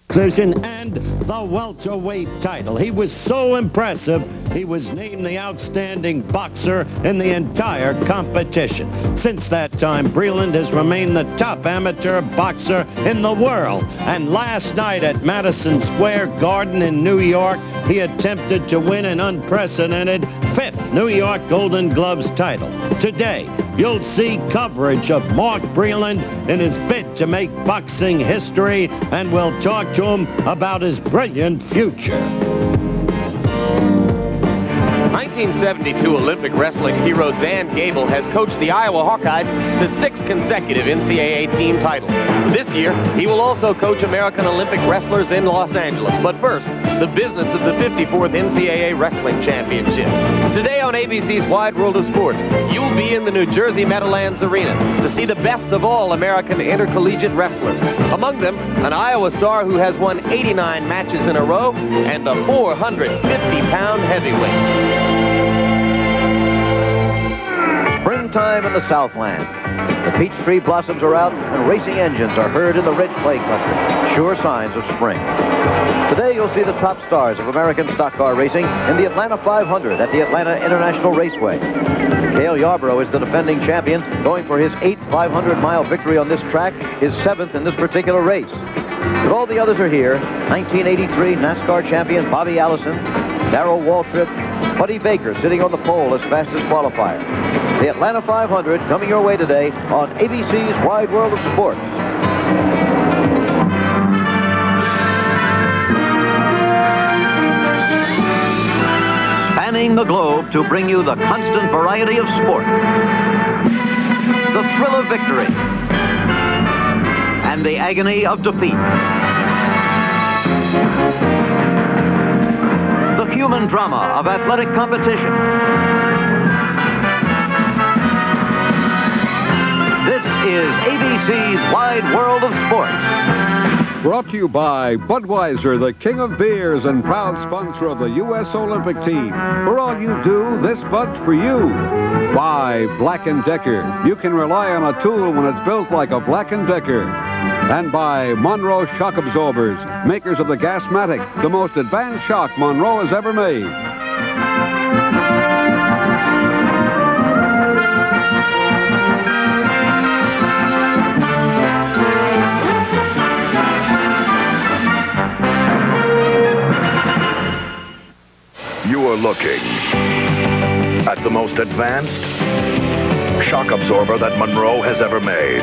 decision and the welterweight title. He was so impressive, he was named the outstanding boxer in the entire competition. Since that time, Breeland has remained the top amateur boxer in the world. And last night at Madison Square Garden in New York, he attempted to win an unprecedented 5th New York Golden Gloves title. Today, you'll see coverage of Mark Breeland in his bid to make boxing history, and we'll talk to him about his brilliant future. 1972 Olympic wrestling hero Dan Gable has coached the Iowa Hawkeyes to 6 consecutive NCAA team titles. This year, he will also coach American Olympic wrestlers in Los Angeles. But first, the business of the 54th NCAA Wrestling Championship. Today on ABC's Wide World of Sports, you'll be in the New Jersey Meadowlands Arena to see the best of all American intercollegiate wrestlers. Among them, an Iowa star who has won 89 matches in a row and the 450-pound heavyweight. Springtime in the Southland. The peach tree blossoms are out and racing engines are heard in the rich clay country. Sure signs of spring. Today you'll see the top stars of American stock car racing in the Atlanta 500 at the Atlanta International Raceway. Cale Yarborough is the defending champion, going for his 8th 500-mile victory on this track, his 7th in this particular race. But all the others are here. 1983 NASCAR champion Bobby Allison, Darrell Waltrip, Buddy Baker sitting on the pole as fastest qualifier. The Atlanta 500 coming your way today on ABC's Wide World of Sports. Spanning the globe to bring you the constant variety of sport, the thrill of victory, and the agony of defeat. The human drama of athletic competition. This is ABC's Wide World of Sports. Brought to you by Budweiser, the king of beers and proud sponsor of the U.S. Olympic team. For all you do, this Bud's for you. By Black & Decker. You can rely on a tool when it's built like a Black & Decker. And by Monroe Shock Absorbers, makers of the Gasmatic, the most advanced shock Monroe has ever made. You are looking at the most advanced shock absorber that Monroe has ever made.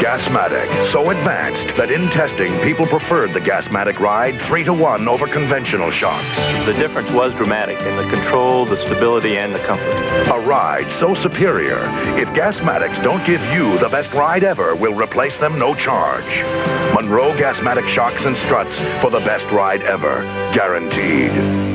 Gasmatic, so advanced that in testing, people preferred the Gasmatic ride 3-to-1 over conventional shocks. The difference was dramatic in the control, the stability, and the comfort. A ride so superior, if Gasmatics don't give you the best ride ever, we'll replace them no charge. Monroe Gasmatic shocks and struts for the best ride ever, guaranteed.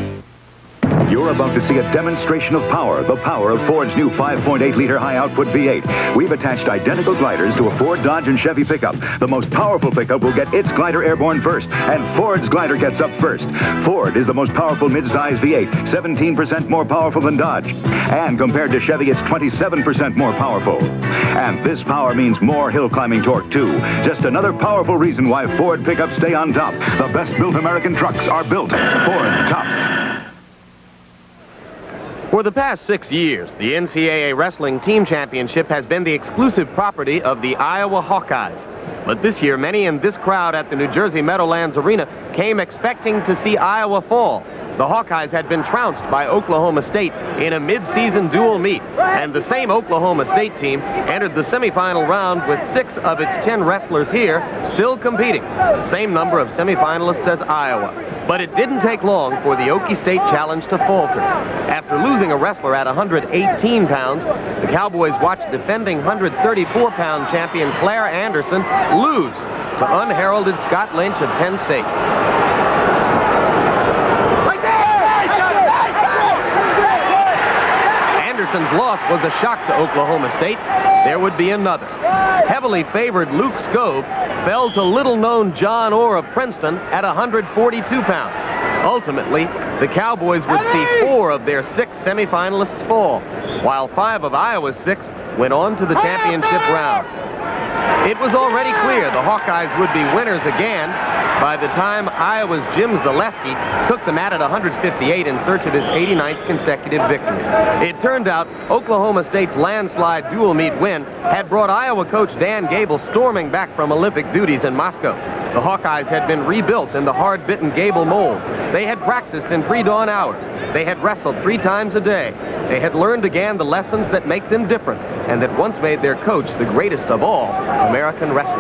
You're about to see a demonstration of power, the power of Ford's new 5.8-liter high-output V8. We've attached identical gliders to a Ford, Dodge, and Chevy pickup. The most powerful pickup will get its glider airborne first, and Ford's glider gets up first. Ford is the most powerful mid-size V8, 17% more powerful than Dodge. And compared to Chevy, it's 27% more powerful. And this power means more hill-climbing torque, too. Just another powerful reason why Ford pickups stay on top. The best-built American trucks are built Ford top. For the past 6 years, the NCAA Wrestling Team Championship has been the exclusive property of the Iowa Hawkeyes. But this year, many in this crowd at the New Jersey Meadowlands Arena came expecting to see Iowa fall. The Hawkeyes had been trounced by Oklahoma State in a mid-season dual meet, and the same Oklahoma State team entered the semifinal round with 6 of its 10 wrestlers here still competing, the same number of semifinalists as Iowa. But it didn't take long for the Okie State Challenge to falter. After losing a wrestler at 118 pounds, the Cowboys watched defending 134-pound champion Claire Anderson lose to unheralded Scott Lynch of Penn State. Anderson's loss was a shock to Oklahoma State. There would be another. Heavily favored Luke Scove fell to little-known John Orr of Princeton at 142 pounds. Ultimately, the Cowboys would see 4 of their 6 semifinalists fall, while 5 of Iowa's 6 went on to the championship round. It was already clear the Hawkeyes would be winners again by the time Iowa's Jim Zaleski took the mat at 158 in search of his 89th consecutive victory. It turned out Oklahoma State's landslide dual meet win had brought Iowa coach Dan Gable storming back from Olympic duties in Moscow. The Hawkeyes had been rebuilt in the hard-bitten Gable mold. They had practiced in pre-dawn hours. They had wrestled 3 times a day. They had learned again the lessons that make them different and that once made their coach the greatest of all American wrestlers.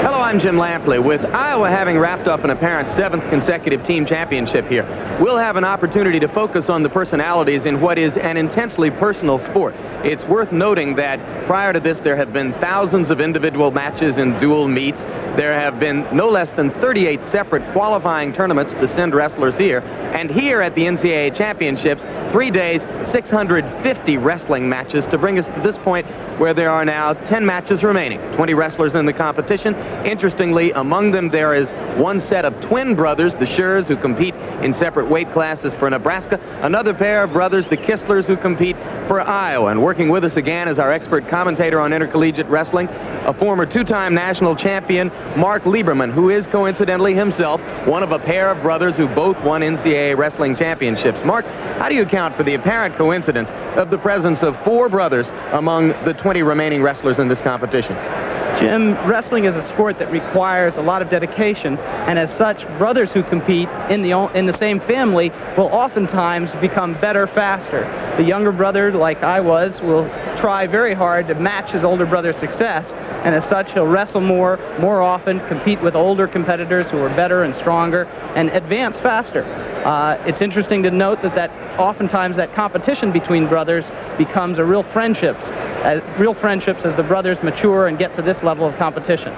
Hello, I'm Jim Lampley. With Iowa having wrapped up an apparent 7th consecutive team championship here, we'll have an opportunity to focus on the personalities in what is an intensely personal sport. It's worth noting that prior to this, there have been thousands of individual matches in dual meets. There have been no less than 38 separate qualifying tournaments to send wrestlers here. And here at the NCAA Championships, 3 days, 650 wrestling matches to bring us to this point where there are now 10 matches remaining, 20 wrestlers in the competition. Interestingly, among them there is one set of twin brothers, the Schurz, who compete in separate weight classes for Nebraska, another pair of brothers, the Kistlers, who compete for Iowa. And working with us again is our expert commentator on intercollegiate wrestling, a former 2-time national champion, Mark Lieberman, who is coincidentally himself one of a pair of brothers who both won NCAA wrestling championships. Mark, how do you account for the apparent coincidence of the presence of 4 brothers among the 20 remaining wrestlers in this competition? Jim, wrestling is a sport that requires a lot of dedication, and as such, brothers who compete in the same family will oftentimes become better faster. The younger brother, like I was, will try very hard to match his older brother's success, and as such, he'll wrestle more often, compete with older competitors who are better and stronger, and advance faster. It's interesting to note that oftentimes that competition between brothers becomes a real friendships as the brothers mature and get to this level of competition.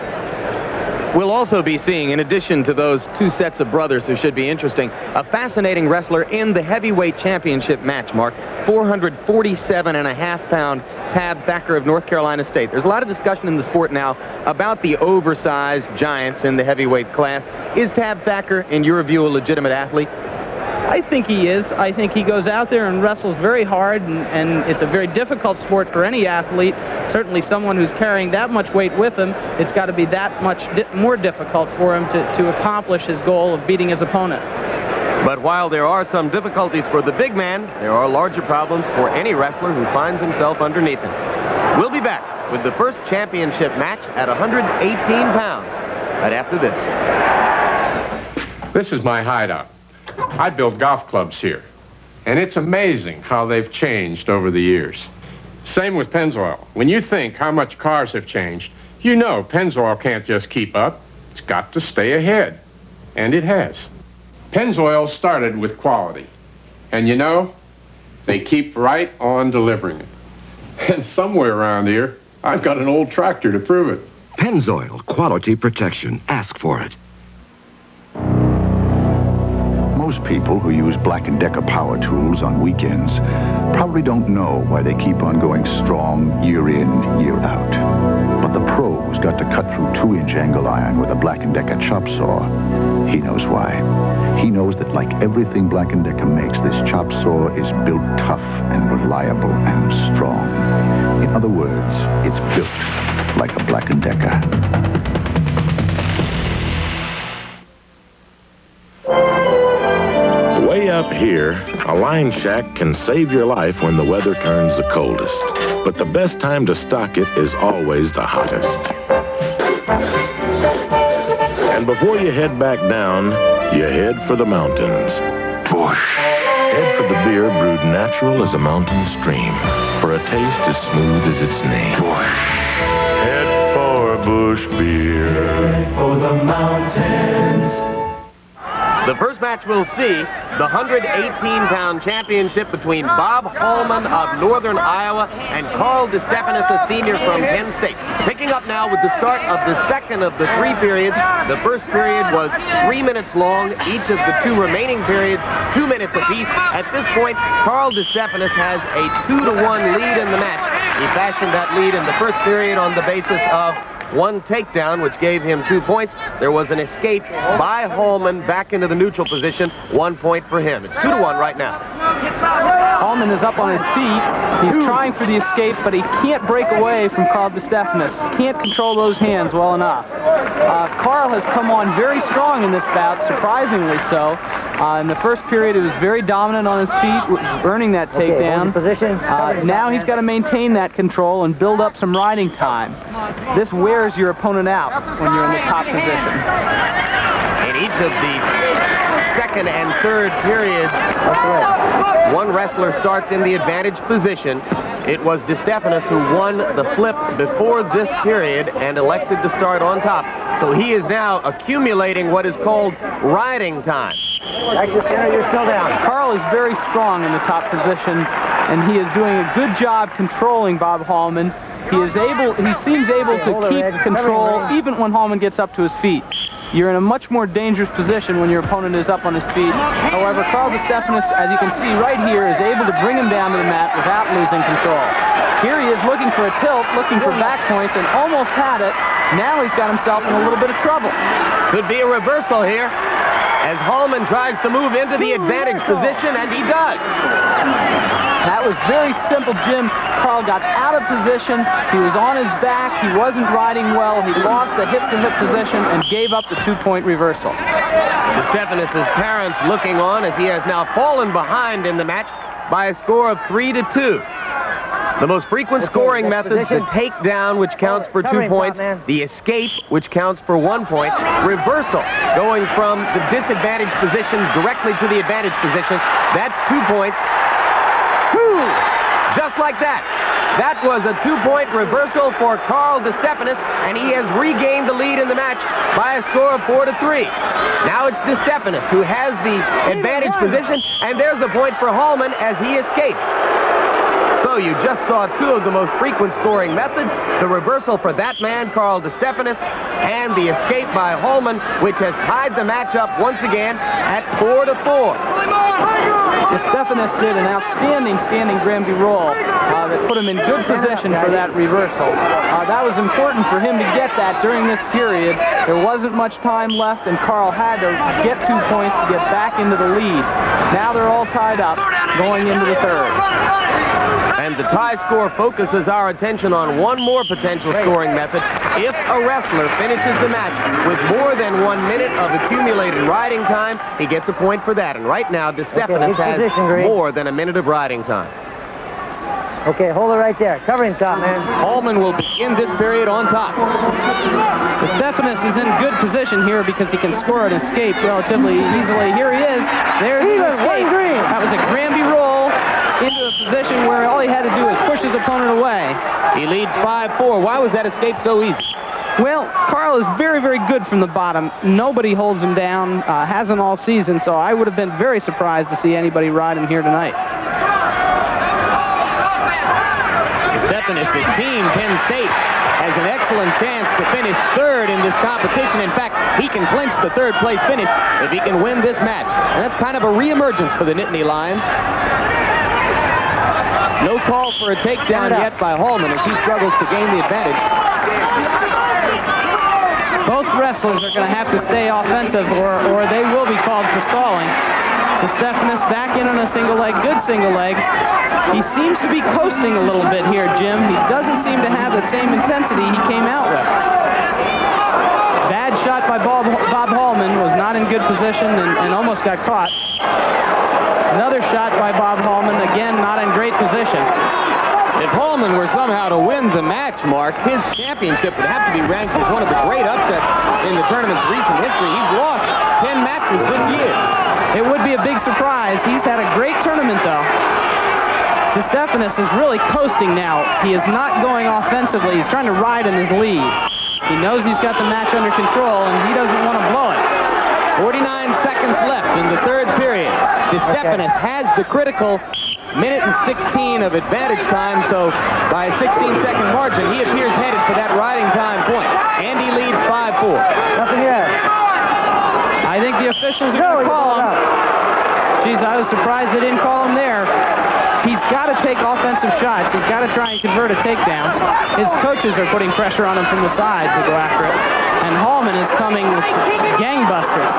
We'll also be seeing, in addition to those 2 sets of brothers who should be interesting, a fascinating wrestler in the heavyweight championship match, Mark. 447.5-pound Tab Thacker of North Carolina State. There's a lot of discussion in the sport now about the oversized giants in the heavyweight class. Is Tab Thacker, in your view, a legitimate athlete? I think he is. I think he goes out there and wrestles very hard, and it's a very difficult sport for any athlete. Certainly someone who's carrying that much weight with him, it's got to be that much more difficult for him to accomplish his goal of beating his opponent. But while there are some difficulties for the big man, there are larger problems for any wrestler who finds himself underneath him. We'll be back with the first championship match at 118 pounds right after this. This is my hideout. I build golf clubs here, and it's amazing how they've changed over the years. Same with Pennzoil. When you think how much cars have changed, you know Pennzoil can't just keep up. It's got to stay ahead, and it has. Pennzoil started with quality, and you know, they keep right on delivering it. And somewhere around here, I've got an old tractor to prove it. Pennzoil, quality protection. Ask for it. Most people who use Black & Decker power tools on weekends probably don't know why they keep on going strong year in, year out. But the pros got to cut through 2-inch angle iron with a Black & Decker chop saw. He knows why. He knows that like everything Black & Decker makes, this chop saw is built tough and reliable and strong. In other words, it's built like a Black & Decker. Way up here, a line shack can save your life when the weather turns the coldest. But the best time to stock it is always the hottest. And before you head back down, you head for the mountains. Bush. Head for the beer brewed natural as a mountain stream, for a taste as smooth as its name. Bush. Head for Bush beer. Head for the mountains. The first match we'll see, the 118-pound championship between Bob Hallman of Northern Iowa and Carl DeStefanis, a senior from Penn State. Picking up now with the start of the second of the 3 periods. The first period was 3 minutes long. Each of the 2 remaining periods, 2 minutes apiece. At this point, Carl DeStefanis has a 2-1 lead in the match. He fashioned that lead in the first period on the basis of one takedown, which gave him 2 points. There was an escape by Hallman back into the neutral position. 1 point for him. It's 2-1 right now. Hallman is up on his feet. He's trying for the escape, but he can't break away from Carl DeStephanis. Can't control those hands well enough. Carl has come on very strong in this bout, surprisingly so. In the first period, he was very dominant on his feet, earning that takedown. Now he's got to maintain that control and build up some riding time. This wears your opponent out when you're in the top position. In each of the second and third periods, one wrestler starts in the advantage position. It was DeStephanis who won the flip before this period and elected to start on top. So he is now accumulating what is called riding time. Back to center, you're still down. Carl is very strong in the top position, and he is doing a good job controlling Bob Hallman. He seems able to keep control even when Hallman gets up to his feet. You're in a much more dangerous position when your opponent is up on his feet. However, Carl DeStephanis, as you can see right here, is able to bring him down to the mat without losing control. Here he is looking for a tilt, looking for back points, and almost had it. Now he's got himself in a little bit of trouble. Could be a reversal here as Hallman tries to move into the advantage position, and he does. That was very simple, Jim. Carl got out of position. He was on his back. He wasn't riding well. He lost the hip-to-hip position and gave up the 2-point reversal. DeStephanis' parents looking on as he has now fallen behind in the match by a score of 3-2. The most frequent scoring methods, the takedown, which counts for 2 points, the escape, which counts for 1 point, reversal, going from the disadvantaged position directly to the advantage position. That's 2 points. Just like that. That was a 2-point reversal for Carl DeStephanis, and he has regained the lead in the match by a score of 4-3. Now it's DeStephanis who has the advantage position, and there's a point for Hallman as he escapes. So you just saw two of the most frequent scoring methods, the reversal for that man, Carl DeStephanis, and the escape by Hallman, which has tied the match up once again at 4-4. DeStephanis did an outstanding standing Granby roll that put him in good position for that reversal. That was important for him to get that during this period. There wasn't much time left, and Carl had to get 2 points to get back into the lead. Now they're all tied up going into the third. And the tie score focuses our attention on one more potential scoring method. If a wrestler finishes the match with more than 1 minute of accumulated riding time, he gets a point for that. And right now, DeStephanis has more than a minute of riding time. Okay, hold it right there. Covering top, man. Hallman will begin this period on top. DeStephanis is in good position here because he can score an escape relatively easily. Here he is. There's the escape. That was a Granby roll into a position where all he had to do is push his opponent away. He leads 5-4. Why was that escape so easy? Well, Carl is very, very good from the bottom. Nobody holds him down, hasn't all season, so I would have been very surprised to see anybody ride him here tonight. DeStephanis' team, Penn State, has an excellent chance to finish third in this competition. In fact, he can clinch the third-place finish if he can win this match. And that's kind of a reemergence for the Nittany Lions. No call for a takedown yet by Hallman as he struggles to gain the advantage. Both wrestlers are going to have to stay offensive or they will be called for stalling. DeStephanis back in on a single leg, good single leg. He seems to be coasting a little bit here, Jim. He doesn't seem to have the same intensity he came out with. Bad shot by Bob Hallman, was not in good position and almost got caught. Another shot by Bob Hallman, again, not in great position. If Hallman were somehow to win the match, Mark, his championship would have to be ranked as one of the great upsets in the tournament's recent history. He's lost 10 matches this year. It would be a big surprise. He's had a great tournament, though. DeStephanis is really coasting now. He is not going offensively. He's trying to ride in his lead. He knows he's got the match under control, and he doesn't want to blow it. 49 seconds left in the third period. DeStephanis has the critical minute and 16 of advantage time, so by a 16-second margin, he appears headed for that riding time point. And he leads 5-4. Nothing yet. I think the officials are going to call him. Geez, I was surprised they didn't call him there. He's got to take offensive shots. He's got to try and convert a takedown. His coaches are putting pressure on him from the side to go after it. And Hallman is coming with gangbusters.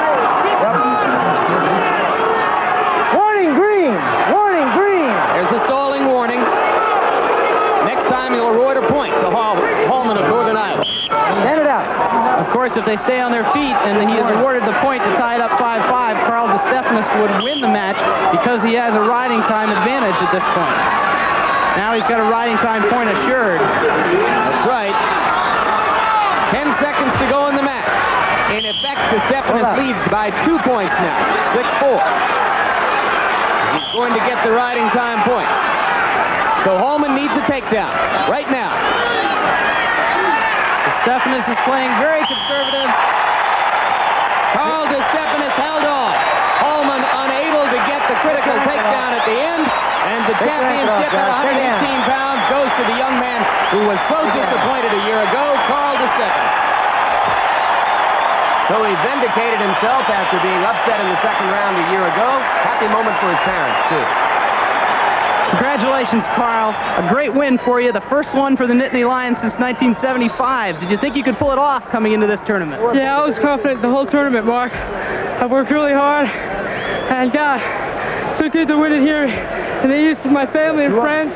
Warning, green! Warning, green! There's the stalling warning. Next time he'll award a point to Hallman of Northern Iowa. Stand it out. Of course, if they stay on their feet and he is awarded the point to tie it up 5-5, Carl DeStephanis would win the match because he has a riding time advantage at this point. Now he's got a riding time point assured. That's right. 10 seconds to go in the match. In effect, DeStephanis leads by 2 points now, 6-4. He's going to get the riding time point. So Hallman needs a takedown right now. DeStephanis is playing very conservative. Carl DeStephanis held on. Hallman unable to get the critical takedown at the end. And the championship at 118 pounds goes to the young man who was so disappointed a year ago, Carl DeStephanis. So he vindicated himself after being upset in the second round a year ago. Happy moment for his parents, too. Congratulations, Carl. A great win for you. The first one for the Nittany Lions since 1975. Did you think you could pull it off coming into this tournament? Yeah, I was confident the whole tournament, Mark. I worked really hard and got so good to win it here in the East with my family and friends.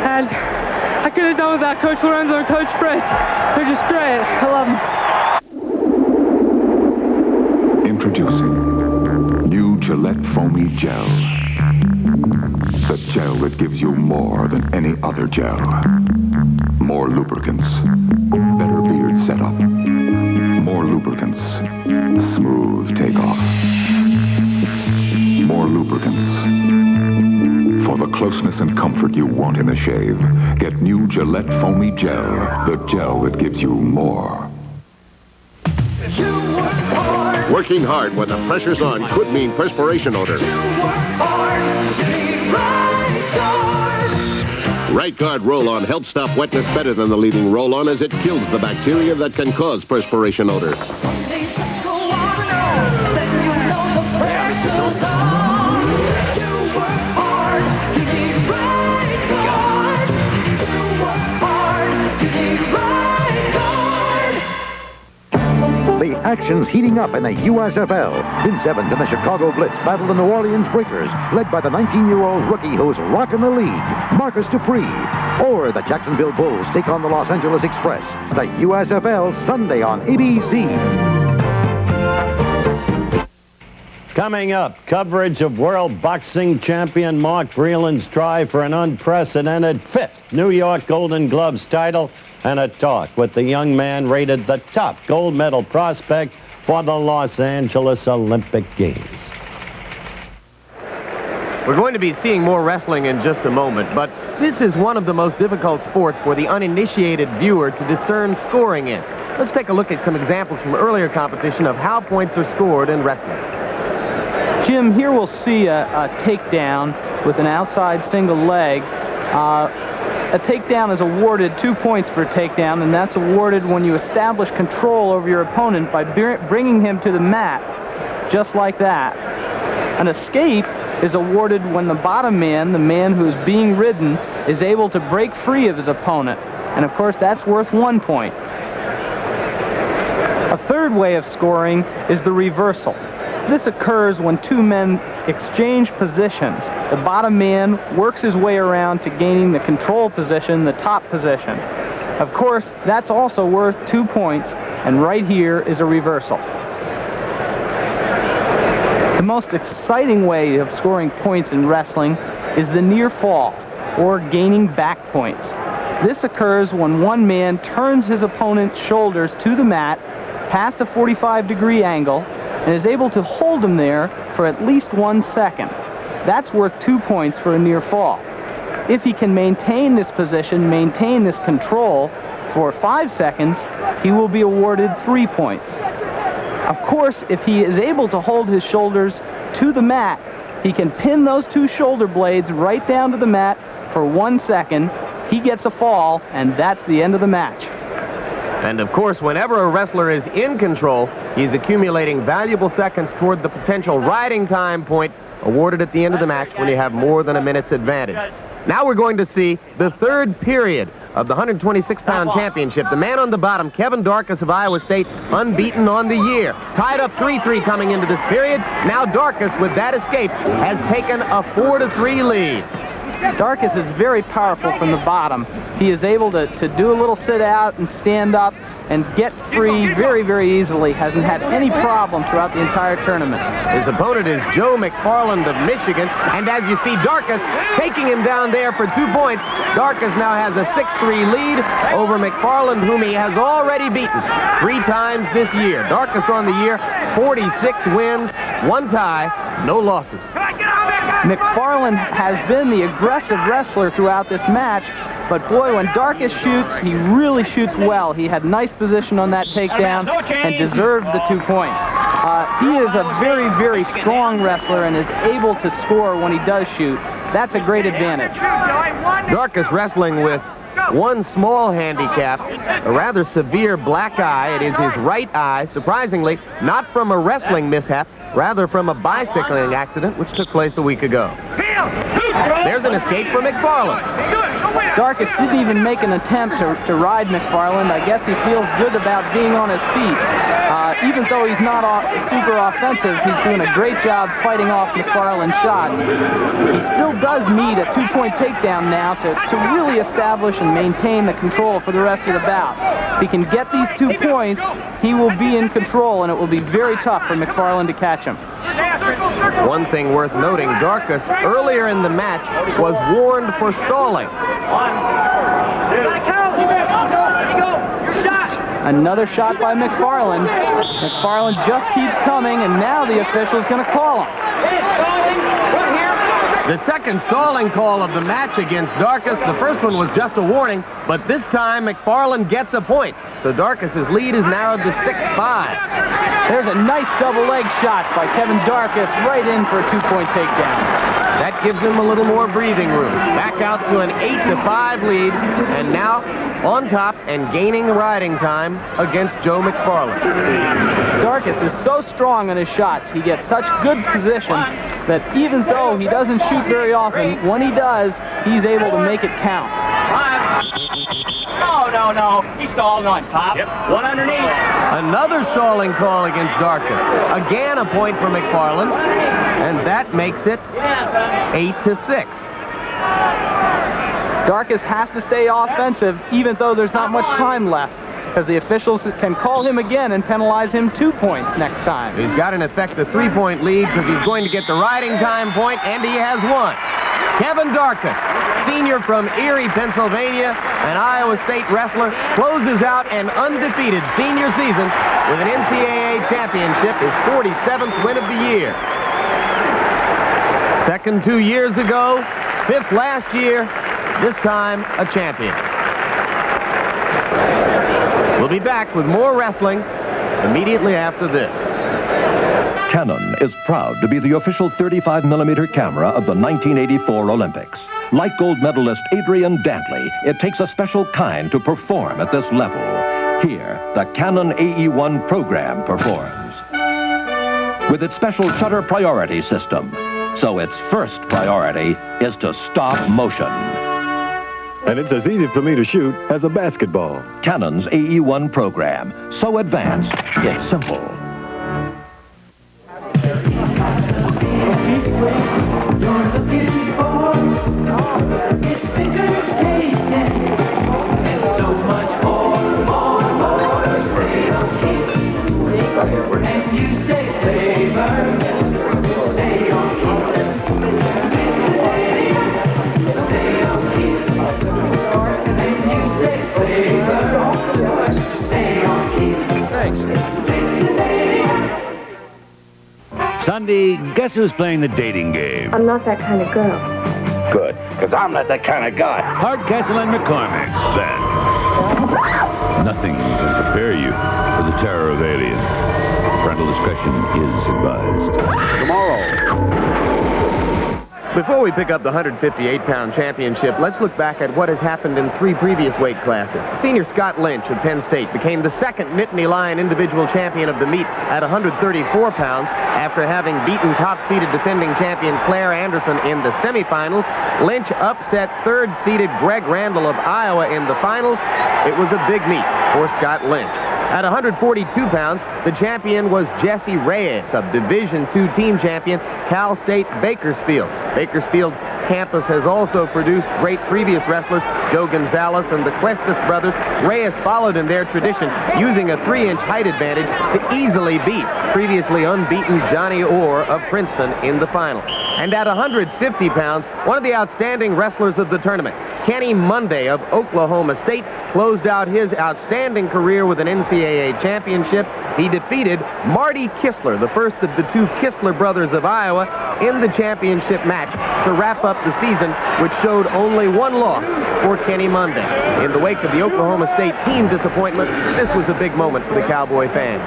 And I couldn't have done without Coach Lorenzo and Coach Fritz. They're just great. I love them. Introducing new Gillette Foamy Gel. The gel that gives you more than any other gel. More lubricants. Better beard setup. More lubricants. Smooth takeoff. More lubricants. For the closeness and comfort you want in a shave, get new Gillette Foamy Gel. The gel that gives you more. Working hard when the pressure's on could mean perspiration odor. Right Guard Roll-On helps stop wetness better than the leading roll-on as it kills the bacteria that can cause perspiration odor. The action's heating up in the USFL. Vince Evans and the Chicago Blitz battle the New Orleans Breakers, led by the 19-year-old rookie who's rocking the league, Marcus Dupree. Or the Jacksonville Bulls take on the Los Angeles Express. The USFL Sunday on ABC. Coming up, coverage of World Boxing Champion Mark Breeland's try for an unprecedented 5th New York Golden Gloves title, and a talk with the young man rated the top gold medal prospect for the Los Angeles Olympic Games. We're going to be seeing more wrestling in just a moment, but this is one of the most difficult sports for the uninitiated viewer to discern scoring in. Let's take a look at some examples from earlier competition of how points are scored in wrestling. Jim, here we'll see a takedown with an outside single leg. A takedown is awarded 2 points for a takedown, and that's awarded when you establish control over your opponent by bringing him to the mat, just like that. An escape is awarded when the bottom man, the man who is being ridden, is able to break free of his opponent. And of course, that's worth 1 point. A third way of scoring is the reversal. This occurs when two men exchange positions. The bottom man works his way around to gaining the control position, the top position. Of course, that's also worth 2 points, and right here is a reversal. The most exciting way of scoring points in wrestling is the near fall, or gaining back points. This occurs when one man turns his opponent's shoulders to the mat past a 45-degree angle and is able to hold him there for at least 1 second. That's worth 2 points for a near fall. If he can maintain this position, maintain this control for 5 seconds, he will be awarded 3 points. Of course, if he is able to hold his shoulders to the mat, he can pin those 2 shoulder blades right down to the mat for 1 second. He gets a fall, and that's the end of the match. And of course, whenever a wrestler is in control, he's accumulating valuable seconds toward the potential riding time point awarded at the end of the match when you have more than a minute's advantage. Now we're going to see the third period of the 126-pound championship. The man on the bottom, Kevin Darkus of Iowa State, unbeaten on the year. Tied up 3-3 coming into this period. Now Darkus, with that escape, has taken a 4-3 lead. Darkus is very powerful from the bottom. He is able to do a little sit out and stand up and get free very, very easily. Hasn't had any problem throughout the entire tournament. His opponent is Joe McFarland of Michigan, and as you see, Darkus taking him down there for 2 points. Darkus now has a 6-3 lead over McFarland, whom he has already beaten 3 times this year. Darkus on the year, 46 wins, 1 tie, no losses. McFarland has been the aggressive wrestler throughout this match, but boy, when Darkus shoots, he really shoots well. He had nice position on that takedown and deserved the 2 points. He is a very, very strong wrestler and is able to score when he does shoot. That's a great advantage. Darkus wrestling with one small handicap, a rather severe black eye. It is his right eye, surprisingly, not from a wrestling mishap, rather from a bicycling accident which took place a week ago. There's an escape from McFarland. Darkus didn't even make an attempt to ride McFarland. I guess he feels good about being on his feet. Even though he's not super offensive, he's doing a great job fighting off McFarland's shots. He still does need a 2-point takedown now to really establish and maintain the control for the rest of the bout. If he can get these 2 points, he will be in control, and it will be very tough for McFarland to catch him. One thing worth noting, Darkus earlier in the match was warned for stalling. Another shot by McFarland. McFarland just keeps coming, and now the official's going to call him. The second stalling call of the match against Darkus. The first one was just a warning, but this time McFarland gets a point. So Darkus's lead is narrowed to 6-5. There's a nice double leg shot by Kevin Darkus right in for a 2-point takedown. That gives him a little more breathing room. Back out to an 8-5 lead, and now on top and gaining riding time against Joe McFarland. Darkus is so strong on his shots. He gets such good position that even though he doesn't shoot very often, when he does, he's able to make it count. No. He stalled on top. Yep. One underneath. Another stalling call against Darkus. Again, a point for McFarland, and that makes it 8-6. Darkus has to stay offensive, even though there's not much time left, because the officials can call him again and penalize him 2 points next time. He's got, in effect, a 3-point lead because he's going to get the riding time point, and he has one. Kevin Darkus, senior from Erie, Pennsylvania, an Iowa State wrestler, closes out an undefeated senior season with an NCAA championship, his 47th win of the year. Second 2 years ago, 5th last year, this time a champion. We'll be back with more wrestling immediately after this. Canon is proud to be the official 35mm camera of the 1984 Olympics. Like gold medalist Adrian Dantley, it takes a special kind to perform at this level. Here, the Canon AE1 program performs. With its special shutter priority system. So its first priority is to stop motion. And it's as easy for me to shoot as a basketball. Canon's AE1 program. So advanced, it's simple. Sunday, guess who's playing the dating game? I'm not that kind of girl. Good, because I'm not that kind of guy. Hardcastle and McCormick, then. Nothing will prepare you for the terror of aliens. Parental discretion is advised. Tomorrow. Before we pick up the 158-pound championship, let's look back at what has happened in 3 previous weight classes. Senior Scott Lynch of Penn State became the second Nittany Lion individual champion of the meet at 134 pounds, After having beaten top-seeded defending champion Claire Anderson in the semifinals, Lynch upset third-seeded Greg Randall of Iowa in the finals. It was a big meet for Scott Lynch. At 142 pounds, the champion was Jesse Reyes of Division II team champion Cal State Bakersfield. Bakersfield campus has also produced great previous wrestlers, Joe Gonzalez and the Cuestas brothers. Reyes followed in their tradition, using a 3-inch height advantage to easily beat previously unbeaten Johnny Orr of Princeton in the final. And at 150 pounds, one of the outstanding wrestlers of the tournament, Kenny Monday of Oklahoma State, closed out his outstanding career with an NCAA championship. He defeated Marty Kistler, the first of the two Kistler brothers of Iowa, in the championship match to wrap up the season, which showed only one loss for Kenny Monday. In the wake of the Oklahoma State team disappointment, this was a big moment for the Cowboy fans.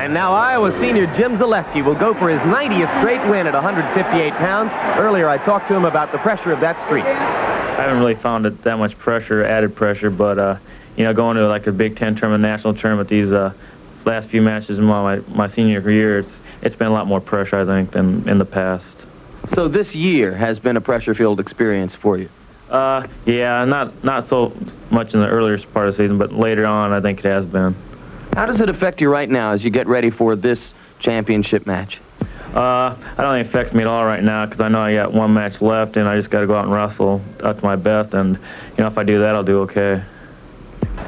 And now Iowa senior Jim Zaleski will go for his 90th straight win at 158 pounds. Earlier I talked to him about the pressure of that streak. I haven't really found it that much pressure, added pressure, but you know, going to like a Big Ten tournament, national tournament, these last few matches in my senior year, it's been a lot more pressure, I think, than in the past. So this year has been a pressure-filled experience for you? Yeah, not so much in the earlier part of the season, but later on, I think it has been. How does it affect you right now as you get ready for this championship match? I don't think it affects me at all right now because I know I got one match left and I just got to go out and wrestle up to my best, and you know, if I do that, I'll do okay.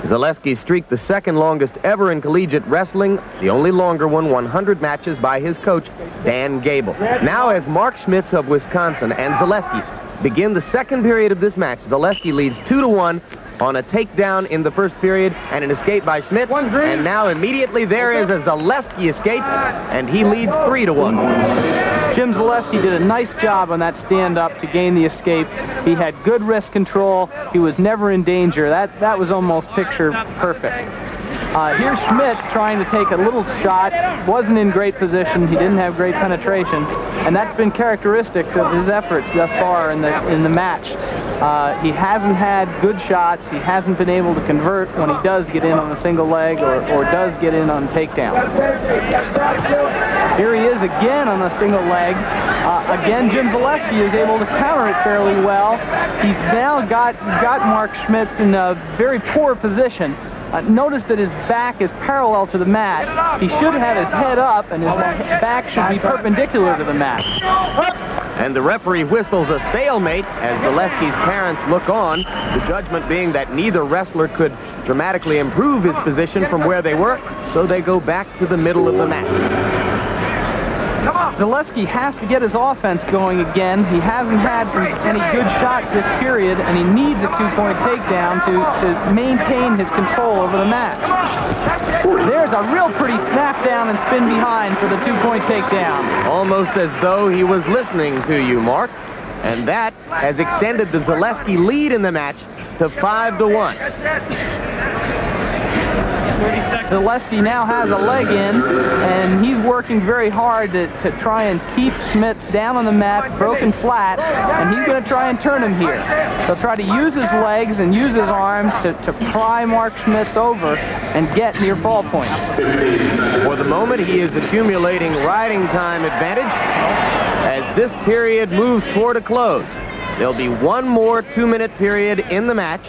Zaleski streaked the second longest ever in collegiate wrestling, the only longer one, 100 matches by his coach, Dan Gable. Now as Mark Schmitz of Wisconsin and Zaleski begin the second period of this match, Zaleski leads 2-1 on a takedown in the first period and an escape by Schmitz. And now immediately there is a Zaleski escape, and he leads 3-1. Jim Zaleski did a nice job on that stand-up to gain the escape. He had good wrist control. He was never in danger. That was almost picture perfect. Here's Schmitz trying to take a little shot. Wasn't in great position. He didn't have great penetration, and that's been characteristic of his efforts thus far in the match. He hasn't had good shots. He hasn't been able to convert when he does get in on a single leg or does get in on takedown. Here he is again on a single leg. Again, Jim Zaleski is able to counter it fairly well. He's now got Mark Schmitz in a very poor position. Notice that his back is parallel to the mat. He should have his head up, and his back should be perpendicular to the mat. And the referee whistles a stalemate as Zaleski's parents look on, the judgment being that neither wrestler could dramatically improve his position from where they were, so they go back to the middle of the mat. Zaleski has to get his offense going again. He hasn't had any good shots this period, and he needs a two-point takedown to maintain his control over the match. There's a real pretty snap down and spin behind for the two-point takedown. Almost as though he was listening to you, Mark. And that has extended the Zaleski lead in the match to 5-1. Zaleski now has a leg in, and he's working very hard to try and keep Schmitz down on the mat, broken flat, and he's going to try and turn him here. He'll try to use his legs and use his arms to pry Mark Schmitz over and get near fall points. For the moment, he is accumulating riding time advantage as this period moves toward a close. There'll be one more 2-minute period in the match.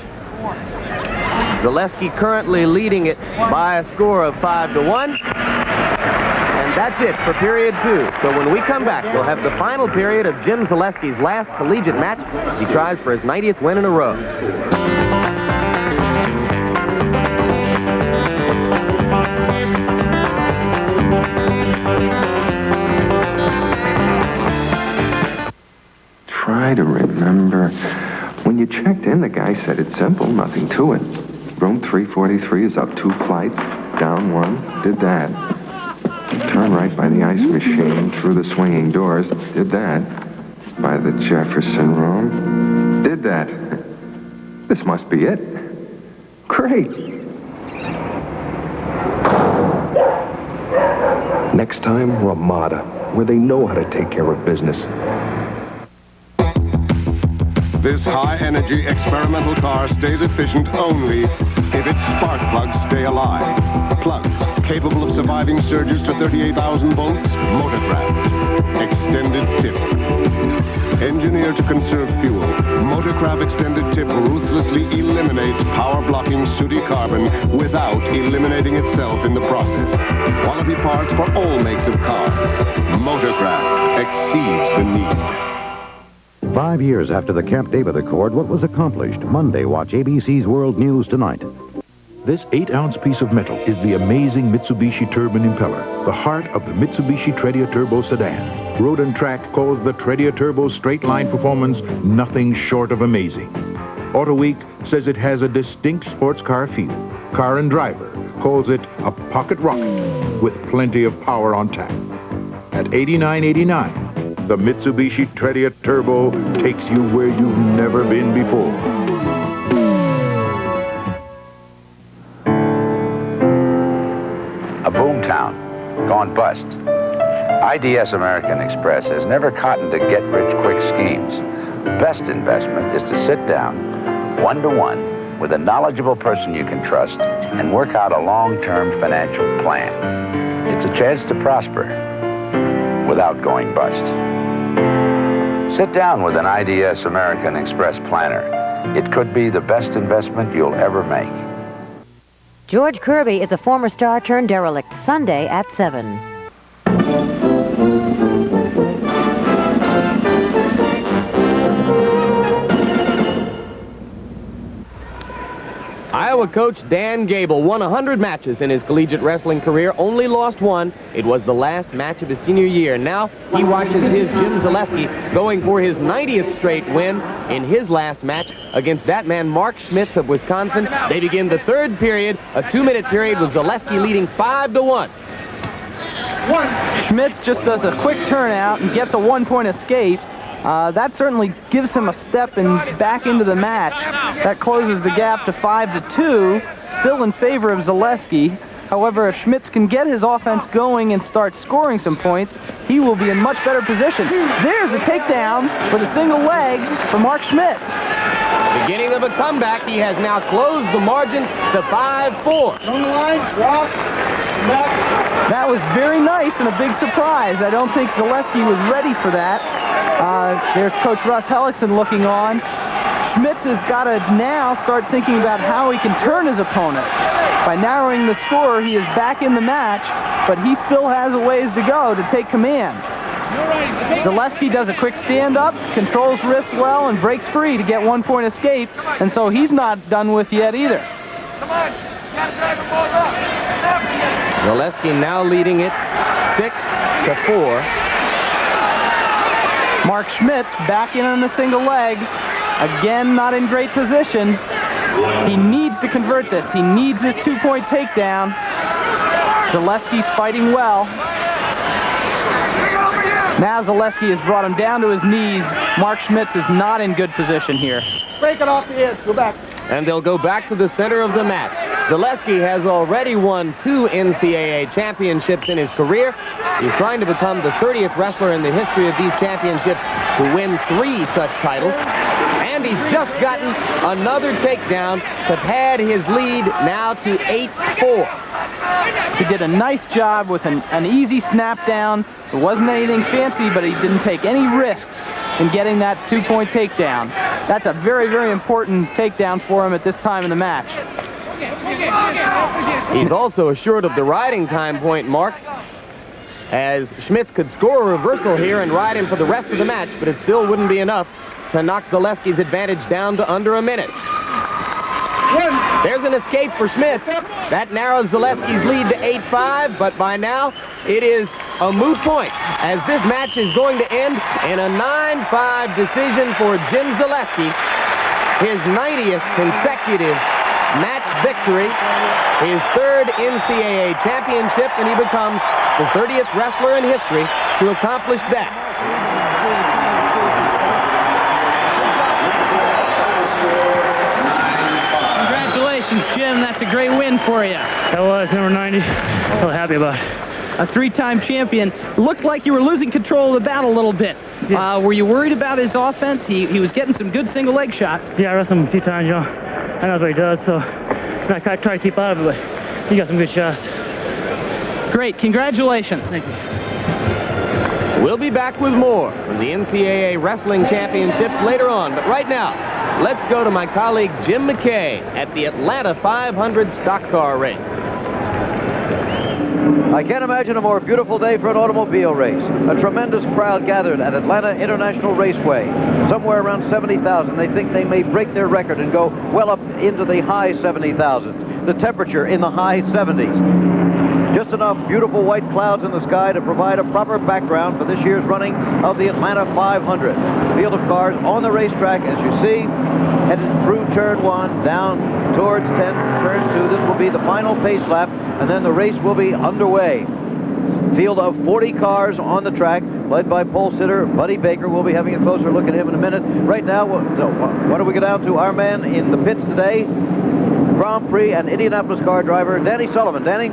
Zaleski currently leading it by a score of 5-1. And that's it for period 2. So when we come back, we'll have the final period of Jim Zaleski's last collegiate match as he tries for his 90th win in a row. Try to remember. When you checked in, the guy said it's simple, nothing to it. Room 343 is up 2 flights, down 1, did that. Turn right by the ice machine, through the swinging doors, did that. By the Jefferson room, did that. This must be it. Great. Next time, Ramada, where they know how to take care of business. This high-energy experimental car stays efficient only if its spark plugs stay alive. Plugs capable of surviving surges to 38,000 volts, Motorcraft. Extended tip. Engineered to conserve fuel, Motorcraft Extended Tip ruthlessly eliminates power-blocking sooty carbon without eliminating itself in the process. Quality parts for all makes of cars. Motorcraft exceeds the need. 5 years after the Camp David Accord, what was accomplished? Monday, watch ABC's World News Tonight. This 8-ounce piece of metal is the amazing Mitsubishi turbine impeller, the heart of the Mitsubishi Tredia Turbo sedan. Road and Track calls the Tredia Turbo straight-line performance nothing short of amazing. Auto Week says it has a distinct sports car feel. Car and Driver calls it a pocket rocket with plenty of power on tap. At $89.89, the Mitsubishi Tredia Turbo takes you where you've never been before. A boomtown, gone bust. IDS American Express has never cottoned to get-rich-quick schemes. The best investment is to sit down, one-to-one, with a knowledgeable person you can trust and work out a long-term financial plan. It's a chance to prosper without going bust. Sit down with an IDS American Express planner. It could be the best investment you'll ever make. George Kirby is a former star turned derelict. Sunday at 7. Iowa coach Dan Gable won 100 matches in his collegiate wrestling career, only lost one. It was the last match of his senior year. Now he watches his Jim Zaleski going for his 90th straight win in his last match against that man Mark Schmitz of Wisconsin. They begin the third period, a 2-minute period with Zaleski leading 5-1. Schmitz just does a quick turnout and gets a 1-point escape. That certainly gives him a step back into the match. That closes the gap to 5-2, still in favor of Zaleski. However, if Schmitz can get his offense going and start scoring some points, he will be in much better position. There's a takedown with a single leg for Mark Schmitz. Beginning of a comeback, he has now closed the margin to 5-4. On the line, drop, back. That was very nice and a big surprise. I don't think Zaleski was ready for that. There's Coach Russ Hellickson looking on. Schmitz has got to now start thinking about how he can turn his opponent. By narrowing the score, he is back in the match, but he still has a ways to go to take command. Zaleski does a quick stand-up, controls wrists well, and breaks free to get 1-point escape, and so he's not done with yet either. Come on, you gotta drive the ball up. Zaleski now leading it 6-4. Mark Schmitz back in on the single leg. Again, not in great position. He needs to convert this. He needs this 2-point takedown. Zaleski's fighting well. Now Zaleski has brought him down to his knees. Mark Schmitz is not in good position here. Break it off the edge. Go back. And they'll go back to the center of the mat. Zaleski has already won 2 NCAA championships in his career. He's trying to become the 30th wrestler in the history of these championships to win 3 such titles. And he's just gotten another takedown to pad his lead now to 8-4. He did a nice job with an easy snap down. It wasn't anything fancy, but he didn't take any risks in getting that 2-point takedown. That's a very, very important takedown for him at this time in the match. He's also assured of the riding time point mark, as Schmitz could score a reversal here and ride him for the rest of the match, but it still wouldn't be enough to knock Zaleski's advantage down to under a minute. There's an escape for Schmitz. That narrows Zaleski's lead to 8-5, but by now it is a moot point, as this match is going to end in a 9-5 decision for Jim Zaleski. His 90th consecutive match victory, his 3rd NCAA championship, and he becomes the 30th wrestler in history to accomplish that. Congratulations, Jim. That's a great win for you. That was number 90. So happy about it. A 3-time champion. Looked like you were losing control of the battle a little bit. Yeah. Were you worried about his offense? He was getting some good single leg shots. Yeah, I wrestled him a few times, you know. I know what he does, so I try to keep out of it, but you got some good shots. Great. Congratulations. Thank you. We'll be back with more from the NCAA Wrestling Championships later on. But right now, let's go to my colleague Jim McKay at the Atlanta 500 stock car race. I can't imagine a more beautiful day for an automobile race. A tremendous crowd gathered at Atlanta International Raceway. Somewhere around 70,000. They think they may break their record and go well up into the high 70,000. The temperature in the high 70s. Just enough beautiful white clouds in the sky to provide a proper background for this year's running of the Atlanta 500. Field of cars on the racetrack, as you see, headed through turn 1, down towards turn 2. This will be the final pace lap, and then the race will be underway. Field of 40 cars on the track, led by pole sitter Buddy Baker. We'll be having a closer look at him in a minute. Right now, what do we go down to? Our man in the pits today, Grand Prix and Indianapolis car driver Danny Sullivan. Danny?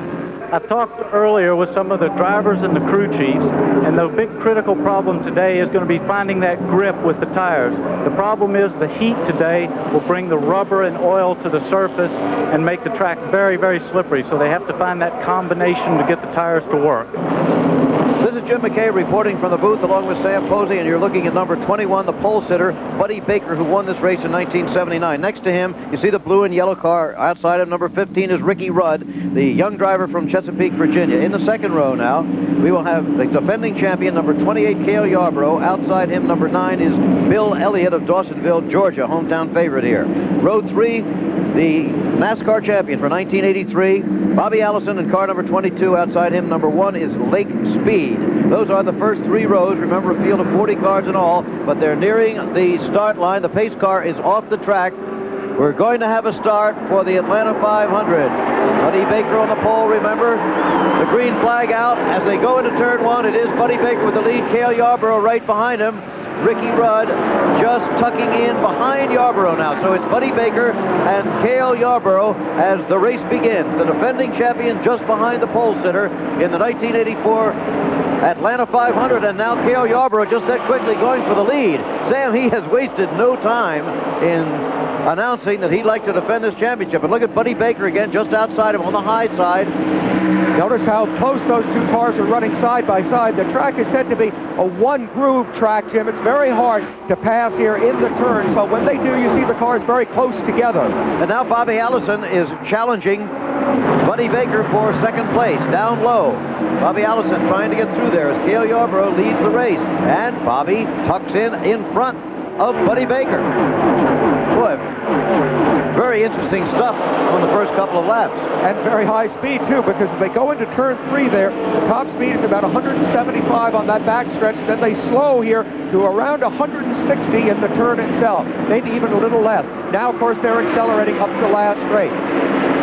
I talked earlier with some of the drivers and the crew chiefs, and the big critical problem today is going to be finding that grip with the tires. The problem is the heat today will bring the rubber and oil to the surface and make the track very, very slippery, so they have to find that combination to get the tires to work. This is Jim McKay reporting from the booth along with Sam Posey, and you're looking at number 21, the pole sitter, Buddy Baker, who won this race in 1979. Next to him, you see the blue and yellow car. Outside of number 15 is Ricky Rudd, the young driver from Chesapeake, Virginia. In the second row now, we will have the defending champion, number 28, Cale Yarborough. Outside him, number 9 is Bill Elliott of Dawsonville, Georgia, hometown favorite here. Row 3, the NASCAR champion for 1983, Bobby Allison, in car number 22. Outside him, number 1 is Lake Speed. Those are the first 3 rows. Remember, a field of 40 cars in all, but they're nearing the start line. The pace car is off the track. We're going to have a start for the Atlanta 500. Buddy Baker on the pole, remember. The green flag out. As they go into turn 1, it is Buddy Baker with the lead. Cale Yarborough right behind him. Ricky Rudd just tucking in behind Yarborough now. So it's Buddy Baker and Cale Yarborough as the race begins. The defending champion just behind the pole sitter in the 1984 Atlanta 500, and now Cale Yarborough just that quickly going for the lead. Sam, he has wasted no time in announcing that he'd like to defend this championship. And look at Buddy Baker again, just outside him on the high side. Notice how close those two cars are running side by side. The track is said to be a one-groove track, Jim. It's very hard to pass here in the turn. So when they do, you see the cars very close together. And now Bobby Allison is challenging Buddy Baker for second place, down low. Bobby Allison trying to get through there as Cale Yarborough leads the race. And Bobby tucks in front of Buddy Baker. Boy, very interesting stuff on the first couple of laps. And very high speed, too, because if they go into turn 3 there, the top speed is about 175 on that backstretch. Then they slow here to around 160 in the turn itself, maybe even a little less. Now, of course, they're accelerating up the last straight.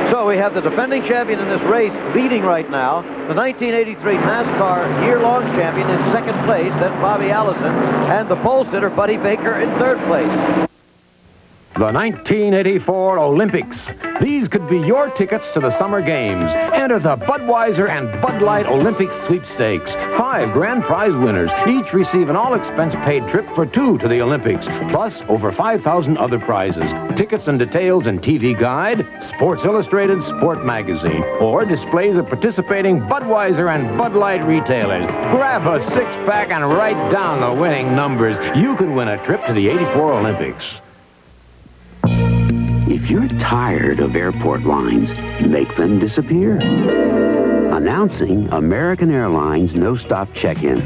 So we have the defending champion in this race leading right now. The 1983 NASCAR year-long champion in second place. Then Bobby Allison. And the pole sitter, Buddy Baker, in third place. The 1984 Olympics. These could be your tickets to the Summer Games. Enter the Budweiser and Bud Light Olympic Sweepstakes. 5 grand prize winners. Each receive an all-expense-paid trip for 2 to the Olympics, plus over 5,000 other prizes. Tickets and details in TV Guide, Sports Illustrated Sport Magazine, or displays of participating Budweiser and Bud Light retailers. Grab a 6-pack and write down the winning numbers. You could win a trip to the 84 Olympics. If you're tired of airport lines, make them disappear. Announcing American Airlines No-Stop Check-In.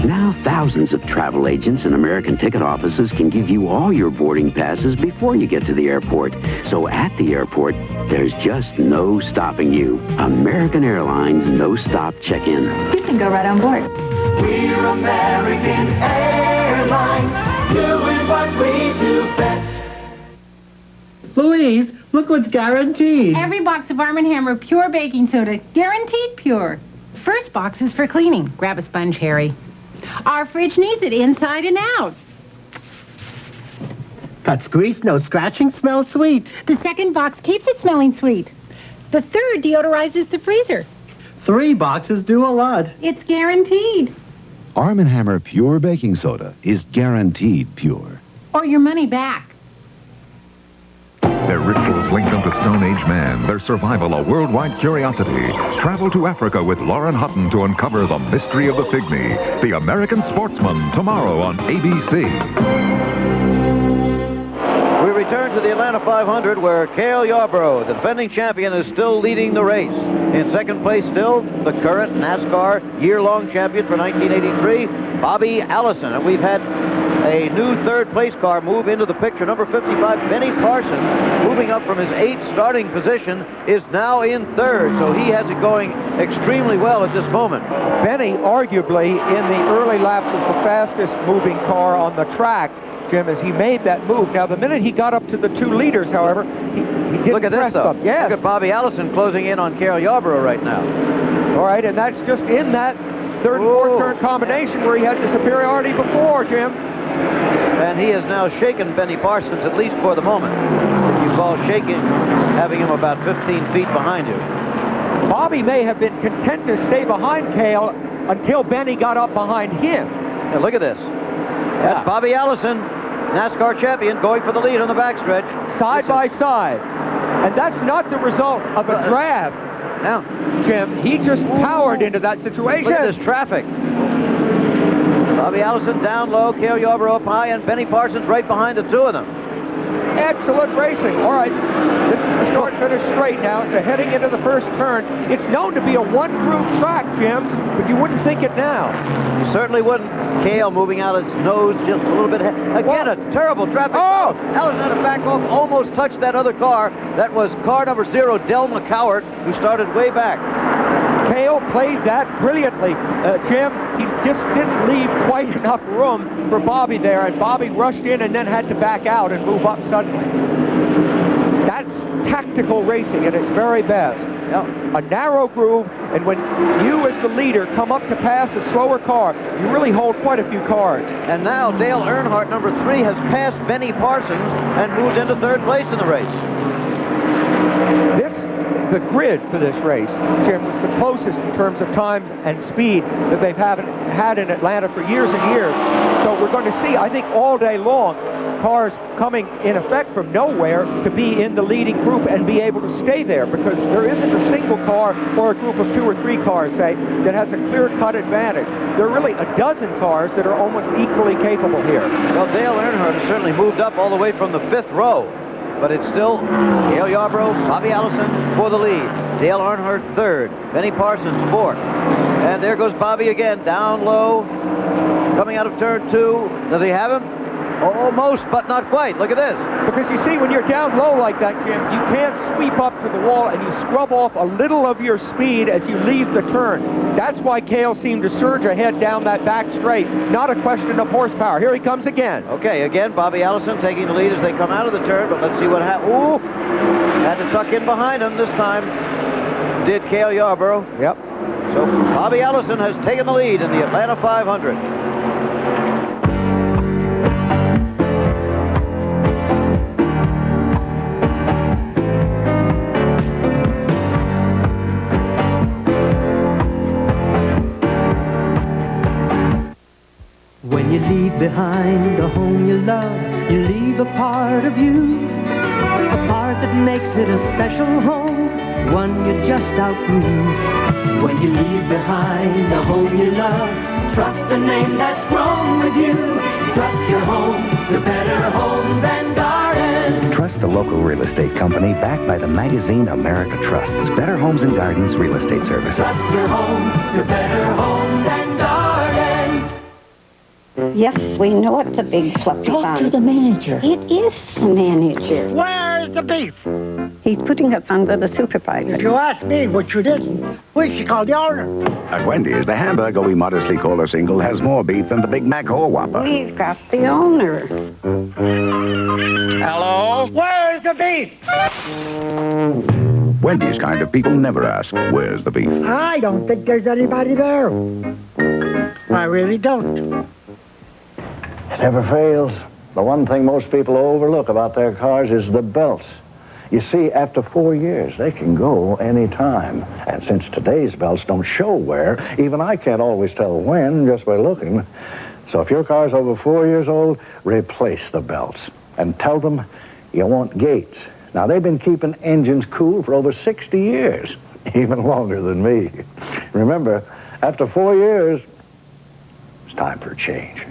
Now thousands of travel agents and American ticket offices can give you all your boarding passes before you get to the airport. So at the airport, there's just no stopping you. American Airlines No-Stop Check-In. You can go right on board. We're American Airlines, doing what we do best. Louise, look what's guaranteed. Every box of Arm & Hammer pure baking soda, guaranteed pure. First box is for cleaning. Grab a sponge, Harry. Our fridge needs it inside and out. Cuts grease, no scratching, smells sweet. The second box keeps it smelling sweet. The third deodorizes the freezer. 3 boxes do a lot. It's guaranteed. Arm & Hammer Pure Baking Soda is guaranteed pure. Or your money back. Their rituals link them to Stone Age man, their survival a worldwide curiosity. Travel to Africa with Lauren Hutton to uncover the mystery of the pygmy. The American Sportsman, tomorrow on ABC. We return to the Atlanta 500 where Cale Yarborough, the defending champion, is still leading the race. In second place still, the current NASCAR year-long champion for 1983, Bobby Allison. And we've had a new third-place car move into the picture. Number 55, Benny Parsons, moving up from his 8th starting position, is now in third. So he has it going extremely well at this moment. Benny, arguably, in the early laps, was the fastest moving car on the track, Jim, as he made that move. Now, the minute he got up to the 2 leaders, however, he didn't Look at this, though. Yes. Look at Bobby Allison closing in on Cale Yarborough right now. All right, and that's just in that third and fourth turn combination where he had the superiority before, Jim. And he has now shaken Benny Parsons, at least for the moment. If you call shaking, having him about 15 feet behind you. Bobby may have been content to stay behind Cale until Benny got up behind him. Yeah, look at this. That's Bobby Allison, NASCAR champion, going for the lead on the backstretch. Side by side. And that's not the result of a grab. Now, Jim, he just powered into that situation. Look at this traffic. Bobby Allison down low, Cale Yarborough up high, and Benny Parsons right behind the two of them. Excellent racing. All right, this is the start-finish straight now. So heading into the first turn. It's known to be a one-groove track, Jim, but you wouldn't think it now. You certainly wouldn't. Cale moving out his nose just a little bit ahead. Again, a terrible traffic. Oh! Allison had to back off, almost touched that other car. That was car number 0, Del McCowart, who started way back. Cale played that brilliantly. Jim, he just didn't leave quite enough room for Bobby there, and Bobby rushed in and then had to back out and move up suddenly. That's tactical racing at its very best. A narrow groove, and when you as the leader come up to pass a slower car, you really hold quite a few cars. And now Dale Earnhardt, number 3, has passed Benny Parsons and moved into third place in the race. The grid for this race, Jim, was the closest in terms of time and speed that they've had in Atlanta for years and years. So we're going to see, I think, all day long, cars coming in effect from nowhere to be in the leading group and be able to stay there, because there isn't a single car or a group of 2 or 3 cars, say, that has a clear-cut advantage. There are really a dozen cars that are almost equally capable here. Well, Dale Earnhardt has certainly moved up all the way from the 5th row. But it's still Cale Yarborough, Bobby Allison for the lead. Dale Earnhardt 3rd. Benny Parsons 4th. And there goes Bobby again, down low, coming out of turn 2. Does he have him? Almost, but not quite. Look at this. Because you see, when you're down low like that, Jim, you can't sweep up to the wall, and you scrub off a little of your speed as you leave the turn. That's why Cale seemed to surge ahead down that back straight. Not a question of horsepower. Here he comes again. Okay, again, Bobby Allison taking the lead as they come out of the turn, but let's see what happens. Ooh! Had to tuck in behind him this time. Did Cale Yarborough. Yep. So Bobby Allison has taken the lead in the Atlanta 500. When you leave behind a home you love, you leave a part of you, a part that makes it a special home, one you just outgrew. When you leave behind a home you love, trust the name that's grown with you. Trust your home to better homes and gardens. Trust the local real estate company backed by the magazine America Trusts. Better Homes and Gardens Real Estate Services. Trust your home to better homes and gardens. Yes, we know it's a big fluffy Talk bun. to the manager. It is the manager. Where's the beef? He's putting us under the supervisor. If you ask me, which you didn't, we should call the owner. At Wendy's, the hamburger we modestly call a single has more beef than the Big Mac or Whopper. We've got the owner. Hello? Where's the beef? Wendy's kind of people never ask, where's the beef? I don't think there's anybody there. I really don't. It never fails. The one thing most people overlook about their cars is the belts. You see, after 4 years, they can go any time. And since today's belts don't show wear, even I can't always tell when just by looking. So if your car's over 4 years old, replace the belts. And tell them you want Gates, Now, they've been keeping engines cool for over 60 years, even longer than me. Remember, after 4 years, it's time for a change.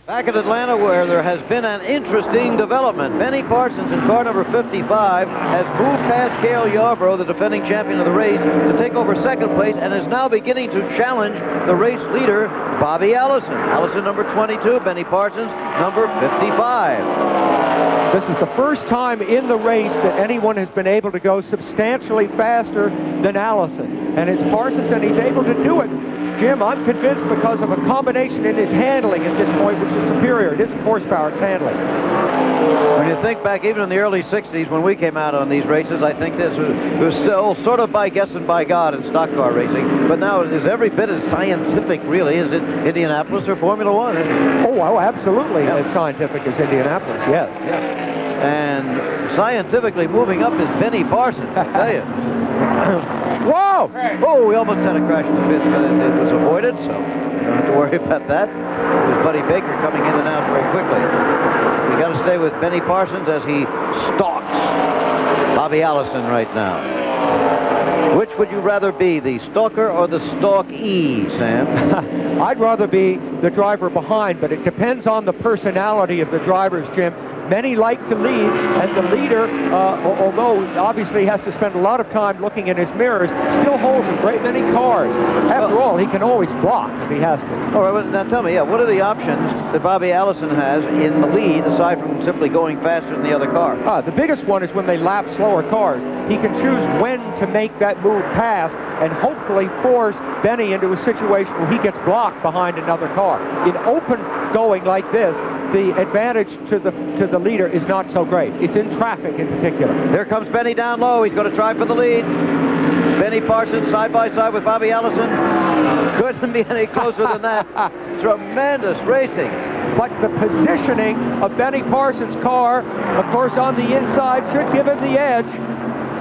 Back at Atlanta, where there has been an interesting development. Benny Parsons in car number 55 has moved past Cale Yarborough, the defending champion of the race, to take over second place and is now beginning to challenge the race leader, Bobby Allison. Allison number 22, Benny Parsons number 55. This is the first time in the race that anyone has been able to go substantially faster than Allison. And it's Parsons, and he's able to do it. Jim, I'm convinced because of a combination in his handling at this point, which is superior. It isn't horsepower, it's handling. When you think back, even in the early 60s, when we came out on these races, I think this was still sort of by guess and by God in stock car racing. But now it is every bit as scientific, really, as in Indianapolis or Formula One. Oh, absolutely as scientific as Indianapolis, yes. And scientifically moving up is Benny Parsons, I tell you. Whoa! Oh, we almost had a crash in the pits, but it was avoided, so you don't have to worry about that. There's Buddy Baker coming in and out very quickly. We got to stay with Benny Parsons as he stalks Bobby Allison right now. Which would you rather be, the stalker or the stalkee, Sam? I'd rather be the driver behind, but it depends on the personality of the drivers, Jim. Many like to lead, and the leader, although obviously he has to spend a lot of time looking in his mirrors, still holds a great many cars. After all, he can always block if he has to. All right, well, now tell me, what are the options that Bobby Allison has in the lead, aside from simply going faster than the other car? The biggest one is when they lap slower cars. He can choose when to make that move past and hopefully force Benny into a situation where he gets blocked behind another car. In open going like this, the advantage to the leader is not so great. It's in traffic in particular. Here comes Benny down low. He's going to try for the lead. Benny Parsons side by side with Bobby Allison. Couldn't be any closer than that. Tremendous racing. But the positioning of Benny Parsons' car, of course, on the inside should give him the edge.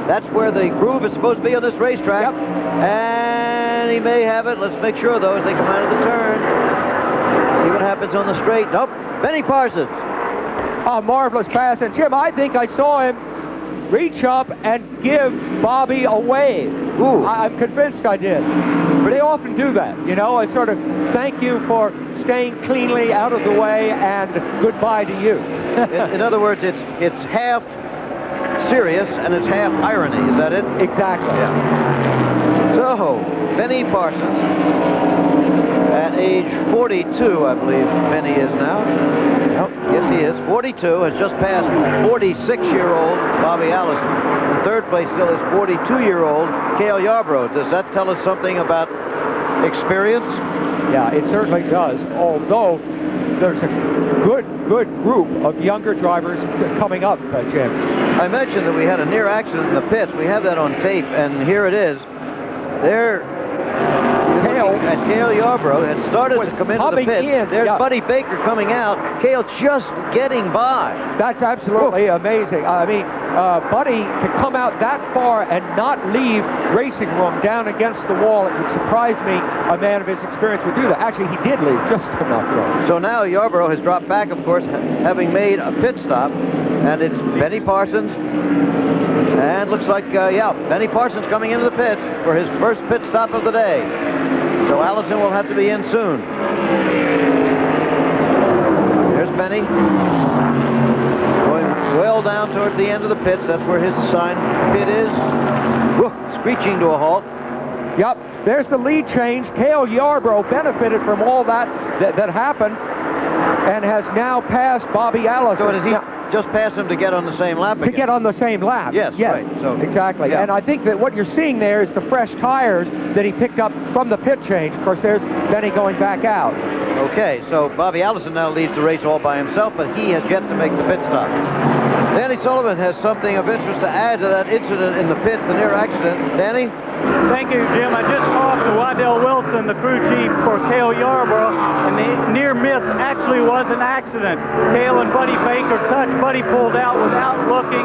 That's where the groove is supposed to be on this racetrack. Yep. And he may have it. Let's make sure, though, as they come out of the turn. See what happens on the straight. Nope. Benny Parsons. A marvelous pass. And, Jim, I think I saw him reach up and give Bobby a wave. Ooh. I'm convinced I did. But they often do that, you know. I sort of thank you for staying cleanly out of the way and goodbye to you. In other words, it's half serious and it's half irony. Is that it? Exactly. Yeah. So, Benny Parsons, at age 42, I believe Benny is now. Yes, he is. 42, has just passed 46-year-old Bobby Allison. In third place still is 42-year-old Cale Yarborough. Does that tell us something about experience? Yeah, it certainly does. Although there's a good group of younger drivers coming up, Jim. I mentioned that we had a near accident in the pits. We have that on tape, and here it is. There, Cale Yarborough had started to come into the pit. There's Buddy Baker coming out. Cale just getting by. That's absolutely amazing. I mean, Buddy to come out that far and not leave racing room down against the wall, it would surprise me a man of his experience would do that. Actually, he did leave just enough room. So now Yarborough has dropped back, of course, having made a pit stop. And it's Benny Parsons. And looks like, Benny Parsons coming into the pit for his first pit stop of the day. So Allison will have to be in soon. There's Benny. Going well down towards the end of the pits. That's where his assigned pit is. Whoa, screeching to a halt. Yep, there's the lead change. Cale Yarborough benefited from all that happened and has now passed Bobby Allison. So does he just pass him to get on the same lap again? To get on the same lap. Yes, right. So, exactly. Yeah. And I think that what you're seeing there is the fresh tires that he picked up from the pit change. Of course, there's Benny going back out. Okay, so Bobby Allison now leads the race all by himself, but he has yet to make the pit stop. Danny Sullivan has something of interest to add to that incident in the pit, the near accident. Danny? Thank you, Jim. I just talked to Waddell Wilson, the crew chief for Cale Yarborough, and the near miss actually was an accident. Cale and Buddy Baker touched. Buddy pulled out without looking,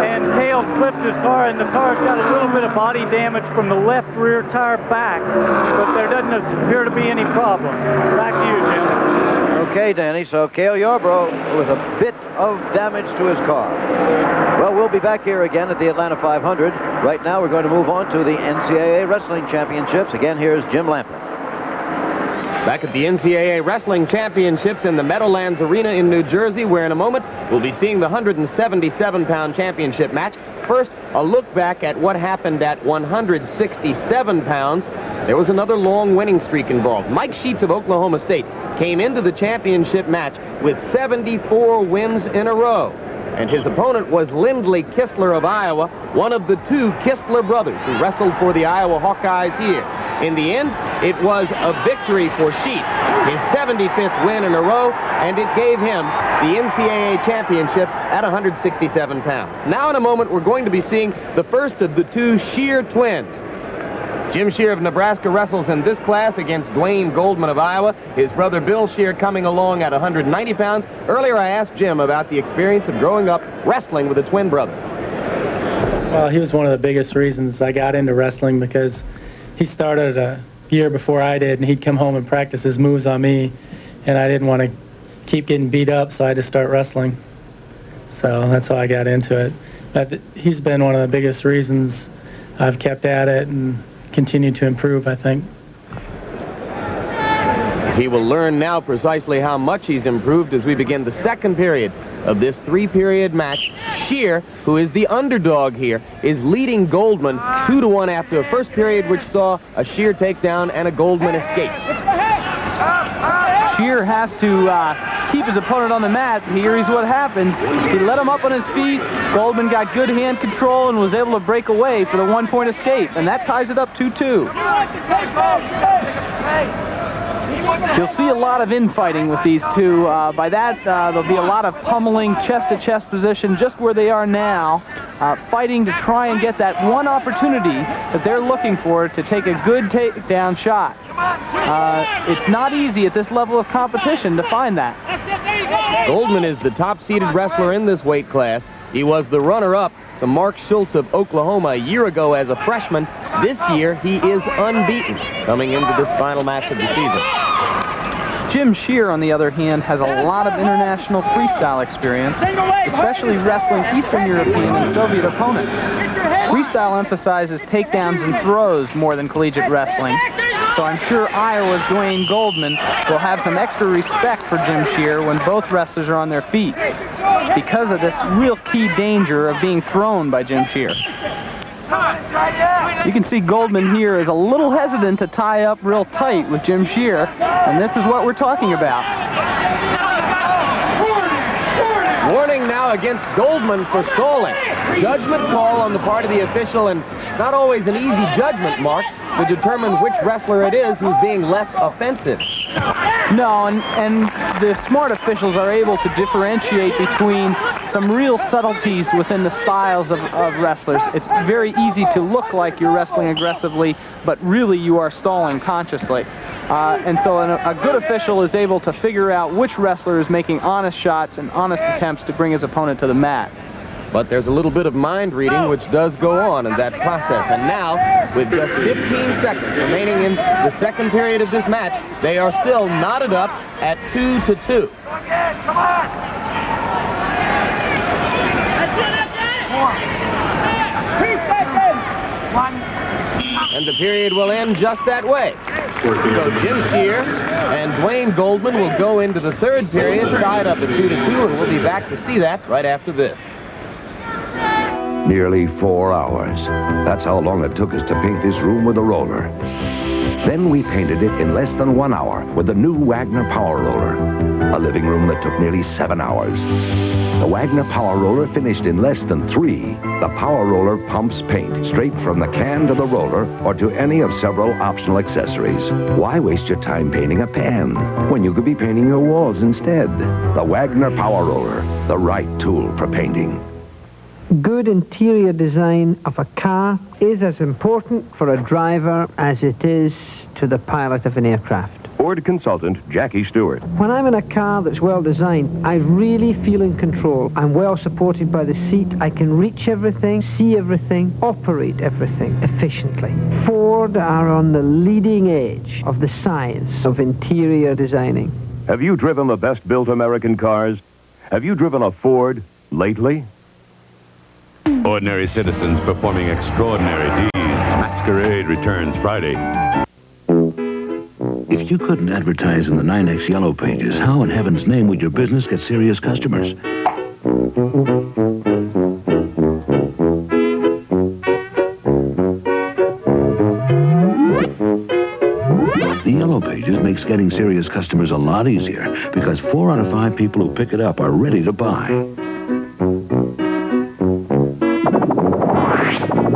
and Cale flipped his car, and the car's got a little bit of body damage from the left rear tire back, but there doesn't appear to be any problem. Back to you, Jim. Okay, Danny, so Cale Yarbrough with a bit of damage to his car. Well, we'll be back here again at the Atlanta 500. Right now, we're going to move on to the NCAA Wrestling Championships. Again, here's Jim Lampley. Back at the NCAA Wrestling Championships in the Meadowlands Arena in New Jersey, where in a moment we'll be seeing the 177-pound championship match. First, a look back at what happened at 167 pounds. There was another long winning streak involved. Mike Sheets of Oklahoma State came into the championship match with 74 wins in a row. And his opponent was Lindley Kistler of Iowa, one of the two Kistler brothers who wrestled for the Iowa Hawkeyes here. In the end, it was a victory for Sheets, his 75th win in a row, and it gave him the NCAA championship at 167 pounds. Now in a moment, we're going to be seeing the first of the two Shear twins. Jim Shear of Nebraska wrestles in this class against Dwayne Goldman of Iowa. His brother Bill Shear coming along at 190 pounds. Earlier, I asked Jim about the experience of growing up wrestling with a twin brother. Well, he was one of the biggest reasons I got into wrestling, because he started a year before I did, and he'd come home and practice his moves on me, and I didn't want to keep getting beat up, so I had to start wrestling. So that's how I got into it. But he's been one of the biggest reasons I've kept at it and continued to improve, I think. He will learn now precisely how much he's improved as we begin the second period of this three-period match. Shear, who is the underdog here, is leading Goldman 2-1 after a first period which saw a Shear takedown and a Goldman escape. Shear has to keep his opponent on the mat. Here's what happens. He let him up on his feet. Goldman got good hand control and was able to break away for the one-point escape, and that ties it up 2-2. You'll see a lot of infighting with these two. By that, there'll be a lot of pummeling, chest-to-chest position just where they are now, fighting to try and get that one opportunity that they're looking for to take a good takedown shot. It's not easy at this level of competition to find that. Goldman is the top-seeded wrestler in this weight class. He was the runner-up to Mark Schultz of Oklahoma a year ago as a freshman. This year, he is unbeaten coming into this final match of the season. Jim Shear, on the other hand, has a lot of international freestyle experience, especially wrestling Eastern European and Soviet opponents. Freestyle emphasizes takedowns and throws more than collegiate wrestling, so I'm sure Iowa's Dwayne Goldman will have some extra respect for Jim Shear when both wrestlers are on their feet, because of this real key danger of being thrown by Jim Shear. You can see Goldman here is a little hesitant to tie up real tight with Jim Shear, and this is what we're talking about. Warning now against Goldman for stalling. Judgment call on the part of the official, and it's not always an easy judgment, Mark, to determine which wrestler it is who's being less offensive. No, and the smart officials are able to differentiate between some real subtleties within the styles of wrestlers. It's very easy to look like you're wrestling aggressively, but really you are stalling consciously. And so a good official is able to figure out which wrestler is making honest shots and honest attempts to bring his opponent to the mat. But there's a little bit of mind reading which does go on in that process. And now, with just 15 seconds remaining in the second period of this match, they are still knotted up at 2-2. And the period will end just that way. So Jim Shear and Dwayne Goldman will go into the third period tied up at 2-2, and we'll be back to see that right after this. Nearly 4 hours. That's how long it took us to paint this room with a roller. Then we painted it in less than 1 hour with the new Wagner Power Roller. A living room that took nearly 7 hours. The Wagner Power Roller finished in less than 3. The Power Roller pumps paint straight from the can to the roller or to any of several optional accessories. Why waste your time painting a pan when you could be painting your walls instead? The Wagner Power Roller, the right tool for painting. Good interior design of a car is as important for a driver as it is to the pilot of an aircraft. Ford consultant Jackie Stewart. When I'm in a car that's well designed, I really feel in control. I'm well supported by the seat. I can reach everything, see everything, operate everything efficiently. Ford are on the leading edge of the science of interior designing. Have you driven the best-built American cars? Have you driven a Ford lately? Ordinary citizens performing extraordinary deeds. Masquerade returns Friday. If you couldn't advertise in the 9X Yellow Pages, how in heaven's name would your business get serious customers? The Yellow Pages makes getting serious customers a lot easier because 4 out of 5 people who pick it up are ready to buy.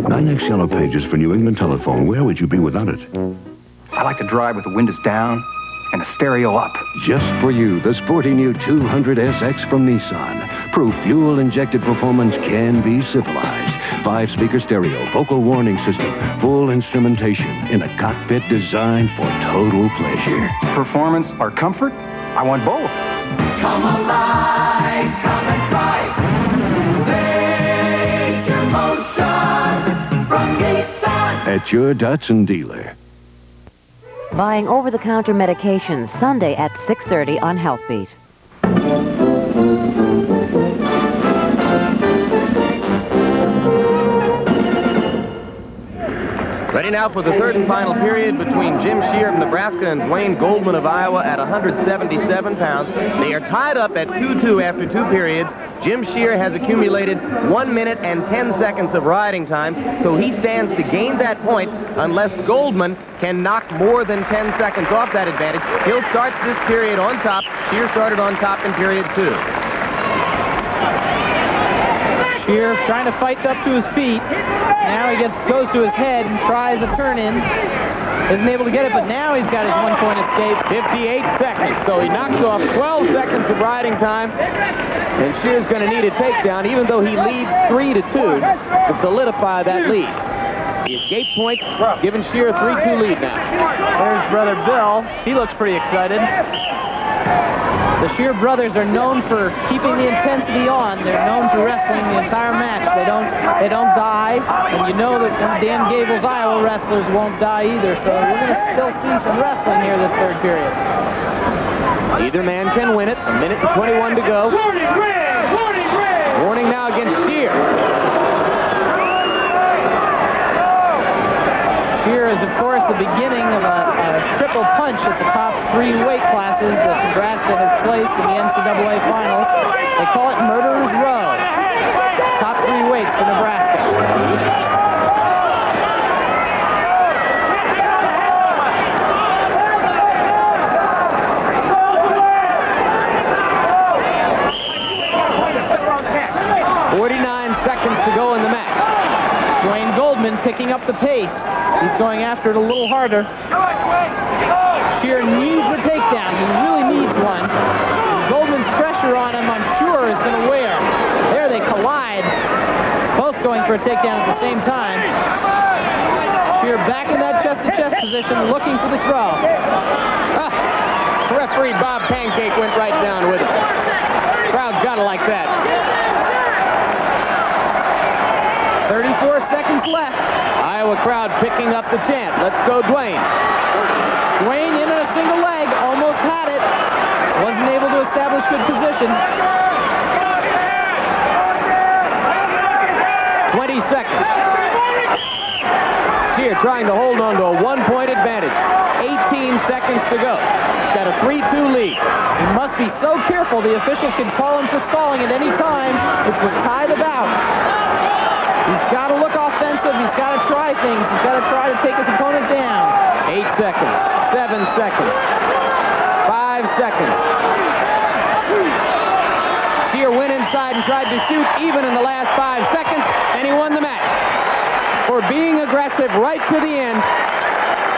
9X Yellow Pages for New England Telephone. Where would you be without it? I like to drive with the windows down and the stereo up. Just for you, the sporty new 200SX from Nissan. Proof fuel-injected performance can be civilized. 5-speaker stereo, vocal warning system, full instrumentation in a cockpit designed for total pleasure. Performance or comfort? I want both. Come alive, come and drive. Nature motion from Nissan. At your Datsun dealer. Buying over-the-counter medications Sunday at 6:30 on HealthBeat. Ready now for the third and final period between Jim Shear of Nebraska and Dwayne Goldman of Iowa at 177 pounds. They are tied up at 2-2 after 2 periods. Jim Shear has accumulated 1 minute and 10 seconds of riding time, so he stands to gain that point unless Goldman can knock more than 10 seconds off that advantage. He'll start this period on top. Shear started on top in period 2. Shear trying to fight up to his feet. Now he goes to his head and tries a turn-in. Isn't able to get it, but now he's got his 1-point escape. 58 seconds, so he knocks off 12 seconds of riding time. And Shear's going to need a takedown, even though he leads 3-2 to solidify that lead. The escape point giving Shear a 3-2 lead now. There's brother Bill. He looks pretty excited. The Shear brothers are known for keeping the intensity on. They're known for wrestling the entire match. They don't die, and you know that Dan Gable's Iowa wrestlers won't die either. So we're going to still see some wrestling here this third period. Either man can win it. 1 minute and 21 to go. Warning now against Shear. Shear is, of course, the beginning of a triple punch at the top 3 weight classes that Nebraska has placed in the NCAA finals. They call it Murderer's Row. Top 3 weights for Nebraska. Seconds to go in the match. Dwayne Goldman picking up the pace. He's going after it a little harder. Shear needs a takedown. He really needs one. Goldman's pressure on him, I'm sure, is going to wear. There they collide. Both going for a takedown at the same time. Shear back in that chest-to-chest position, looking for the throw. Referee Bob Pancake went right down with it. Crowd's got to like that. 34 seconds left. Iowa crowd picking up the chant. Let's go, Dwayne. Dwayne in on a single leg. Almost had it. Wasn't able to establish good position. 20 seconds. Shear trying to hold on to a 1-point advantage. 18 seconds to go. He's got a 3-2 lead. He must be so careful. The official can call him for stalling at any time, which would tie the bout. He's got to look offensive. He's got to try things. He's got to try to take his opponent down. 8 seconds. 7 seconds. 5 seconds. Shear went inside and tried to shoot even in the last 5 seconds, and he won the match. For being aggressive right to the end,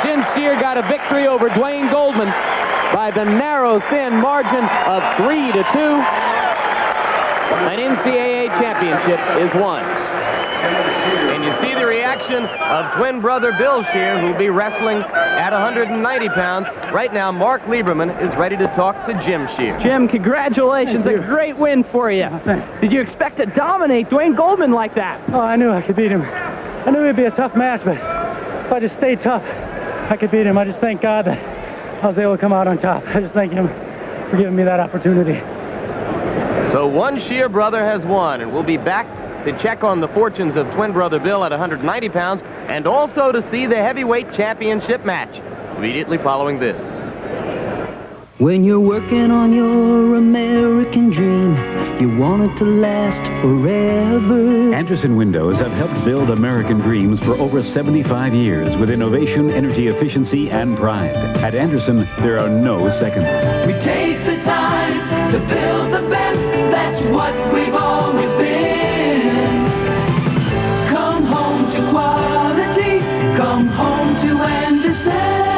Jim Shear got a victory over Dwayne Goldman by the narrow, thin margin of 3-2. An NCAA championship is won. And you see the reaction of twin brother Bill Shear, who'll be wrestling at 190 pounds. Right now, Mark Lieberman is ready to talk to Jim Shear. Jim, congratulations. A great win for you. Did you expect to dominate Dwayne Goldman like that? Oh, I knew I could beat him. I knew it'd be a tough match, but if I just stayed tough, I could beat him. I just thank God that I was able to come out on top. I just thank him for giving me that opportunity. So one Shear brother has won, and we'll be back to check on the fortunes of twin brother Bill at 190 pounds, and also to see the heavyweight championship match immediately following this. When you're working on your American dream, you want it to last forever. Anderson Windows have helped build American dreams for over 75 years with innovation, energy efficiency, and pride. At Anderson, there are no seconds. We take the time to build the best. That's what we've always been. Come home to quality. Come home to Anderson.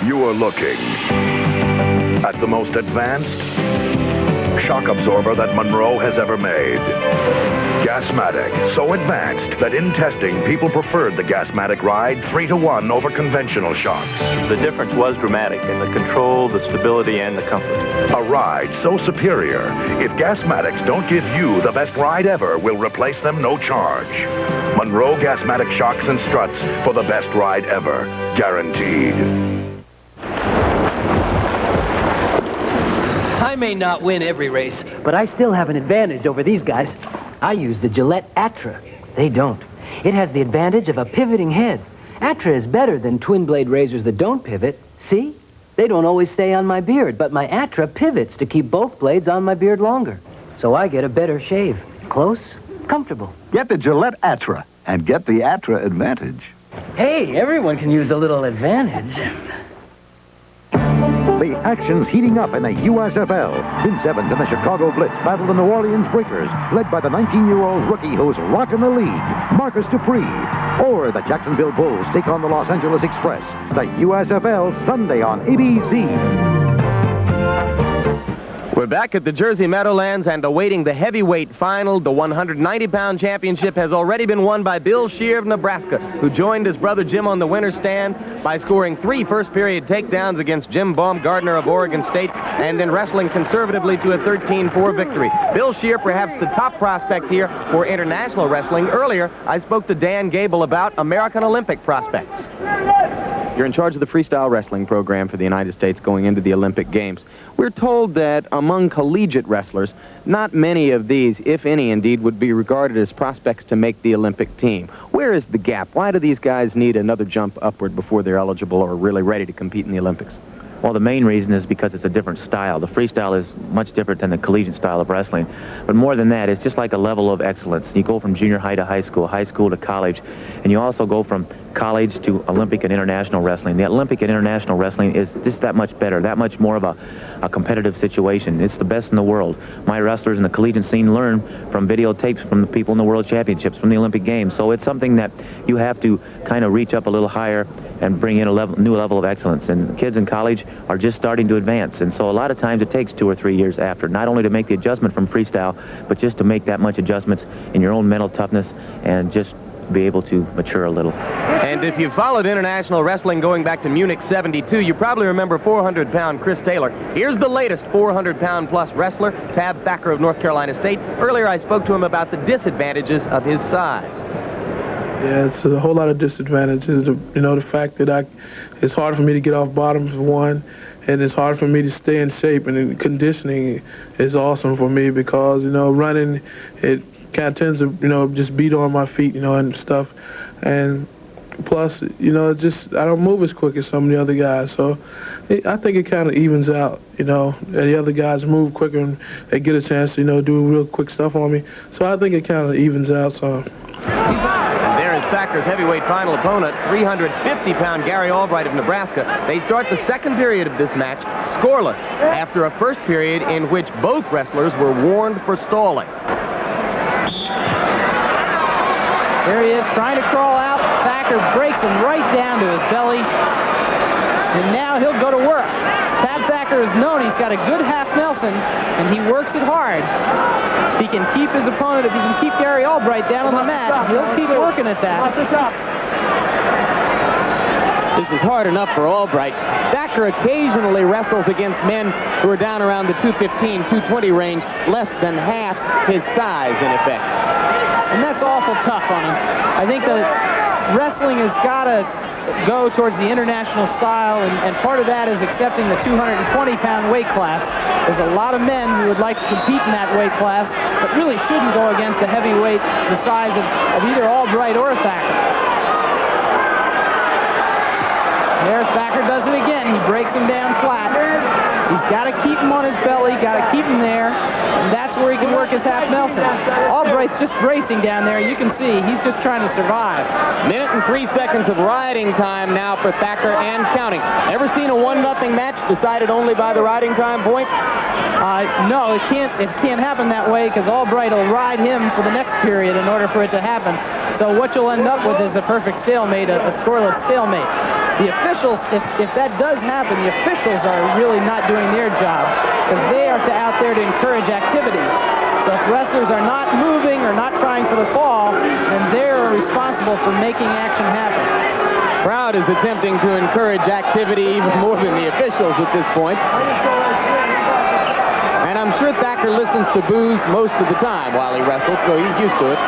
You are looking at the most advanced shock absorber that Monroe has ever made. Gasmatic, so advanced that in testing, people preferred the Gasmatic ride 3-to-1 over conventional shocks. The difference was dramatic in the control, the stability, and the comfort. A ride so superior, if Gasmatics don't give you the best ride ever, we'll replace them no charge. Monroe Gasmatic shocks and struts for the best ride ever, guaranteed. I may not win every race, but I still have an advantage over these guys. I use the Gillette Atra. They don't. It has the advantage of a pivoting head. Atra is better than twin blade razors that don't pivot. See? They don't always stay on my beard, but my Atra pivots to keep both blades on my beard longer. So I get a better shave. Close, comfortable. Get the Gillette Atra and get the Atra advantage. Hey, everyone can use a little advantage. The action's heating up in the USFL. Vince Evans and the Chicago Blitz battle the New Orleans Breakers, led by the 19-year-old rookie who's rocking the league, Marcus Dupree. Or the Jacksonville Bulls take on the Los Angeles Express. The USFL Sunday on ABC. We're back at the Jersey Meadowlands and awaiting the heavyweight final. The 190-pound championship has already been won by Bill Shear of Nebraska, who joined his brother Jim on the winner's stand by scoring 3 first-period takedowns against Jim Baumgartner of Oregon State and then wrestling conservatively to a 13-4 victory. Bill Shear, perhaps the top prospect here for international wrestling. Earlier, I spoke to Dan Gable about American Olympic prospects. You're in charge of the freestyle wrestling program for the United States going into the Olympic Games. We're told that among collegiate wrestlers, not many of these, if any indeed, would be regarded as prospects to make the Olympic team. Where is the gap? Why do these guys need another jump upward before they're eligible or really ready to compete in the Olympics? Well, the main reason is because it's a different style. The freestyle is much different than the collegiate style of wrestling. But more than that, it's just like a level of excellence. You go from junior high to high school to college, and you also go from college to Olympic and international wrestling. The Olympic and international wrestling is just that much better, that much more of a competitive situation. It's the best in the world. My wrestlers in the collegiate scene learn from videotapes from the people in the World Championships, from the Olympic Games. So it's something that you have to kind of reach up a little higher and bring in a new level of excellence. And kids in college are just starting to advance. And so a lot of times it takes 2 or 3 years after, not only to make the adjustment from freestyle, but just to make that much adjustments in your own mental toughness and just be able to mature a little. And if you followed international wrestling going back to Munich 72, you probably remember 400-pound Chris Taylor. Here's the latest 400-pound plus wrestler, Tab Thacker of North Carolina State. Earlier I spoke to him about the disadvantages of his size. Yeah, it's a whole lot of disadvantages. You know, the fact that it's hard for me to get off bottoms, for one, and it's hard for me to stay in shape, and the conditioning is awesome for me because, you know, running, it kind of tends to, you know, just beat on my feet, you know, and stuff. And plus, you know, I don't move as quick as some of the other guys. So I think it kind of evens out, you know. The other guys move quicker and they get a chance to, you know, do real quick stuff on me. So I think it kind of evens out. So. And there is Thacker's heavyweight final opponent, 350-pound Gary Albright of Nebraska. They start the second period of this match scoreless after a first period in which both wrestlers were warned for stalling. There he is, trying to crawl out. Thacker breaks him right down to his belly. And now he'll go to work. Tab Thacker is known. He's got a good half Nelson, and he works it hard. If he can keep his opponent, if he can keep Gary Albright down on the mat, he'll keep working at that. This is hard enough for Albright. Thacker occasionally wrestles against men who are down around the 215, 220 range, less than half his size, in effect. And that's awful tough on him. I think that wrestling has got to go towards the international style, and part of that is accepting the 220-pound weight class. There's a lot of men who would like to compete in that weight class, but really shouldn't go against a heavyweight the size of either Albright or Thacker. There, Thacker does it again. He breaks him down flat. He's got to keep him on his belly, got to keep him there, and that's where he can work his half Nelson. Albright's just bracing down there. You can see he's just trying to survive. Minute and 3 seconds of riding time now for Thacker and counting. Ever seen a 1-0 match decided only by the riding time point? No, it can't happen that way, because Albright will ride him for the next period in order for it to happen. So what you'll end up with is a perfect stalemate, a scoreless stalemate. The officials, if that does happen, the officials are really not doing their job, because they are out there to encourage activity. So if wrestlers are not moving or not trying for the fall, then they're responsible for making action happen. Crowd is attempting to encourage activity even more than the officials at this point. And I'm sure Thacker listens to boos most of the time while he wrestles, so he's used to it.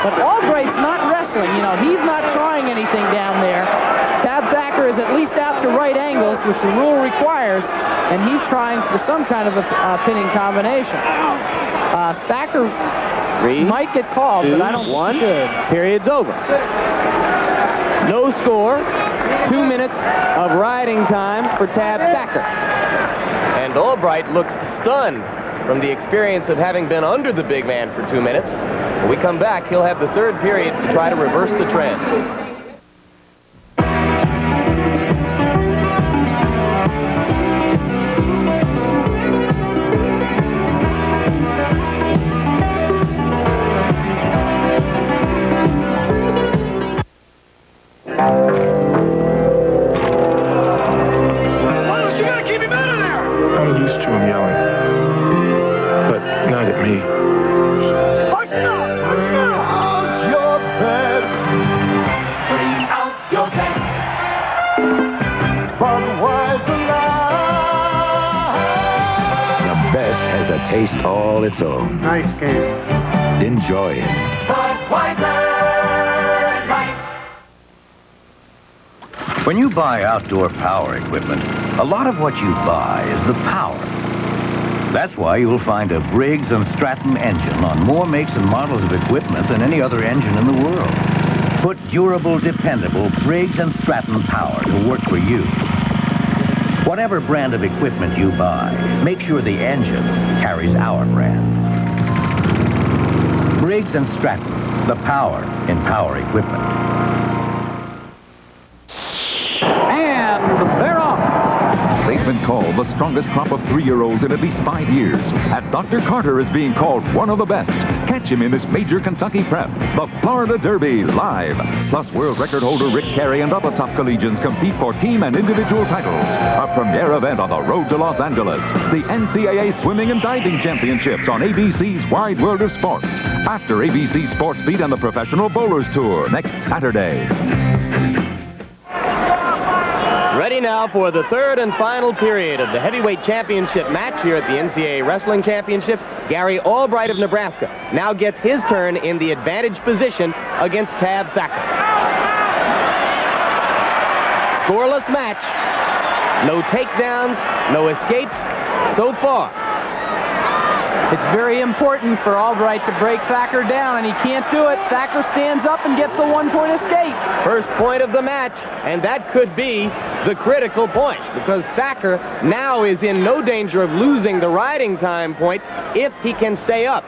But Albright's not wrestling. You know, he's not trying anything down there. Tab Thacker is at least out to right angles, which the rule requires, and he's trying for some kind of a pinning combination. Thacker might get called, but I don't think he should. Period's over. No score. 2 minutes of riding time for Tab Thacker. And Albright looks stunned from the experience of having been under the big man for 2 minutes. When we come back, he'll have the third period to try to reverse the trend. Taste all its own. Nice game. Enjoy it. When you buy outdoor power equipment, a lot of what you buy is the power. That's why you'll find a Briggs & Stratton engine on more makes and models of equipment than any other engine in the world. Put durable, dependable Briggs & Stratton power to work for you. Whatever brand of equipment you buy, make sure the engine carries our brand. Briggs & Stratton, the power in power equipment. And they're off. They've been called the strongest crop of 3-year-olds in at least 5 years. And Dr. Carter is being called one of the best. Catch him in this major Kentucky prep, the Florida Derby, live. Plus, world record holder Rick Carey and other top collegians compete for team and individual titles. A premier event on the road to Los Angeles. The NCAA Swimming and Diving Championships on ABC's Wide World of Sports. After ABC Sports Beat and the Professional Bowlers Tour next Saturday. Ready now for the third and final period of the heavyweight championship match here at the NCAA Wrestling Championship. Gary Albright of Nebraska now gets his turn in the advantage position against Tab Thacker. Scoreless match. No takedowns, no escapes so far. It's very important for Albright to break Thacker down, and he can't do it. Thacker stands up and gets the 1-point escape. First point of the match, and that could be the critical point, because Thacker now is in no danger of losing the riding time point if he can stay up.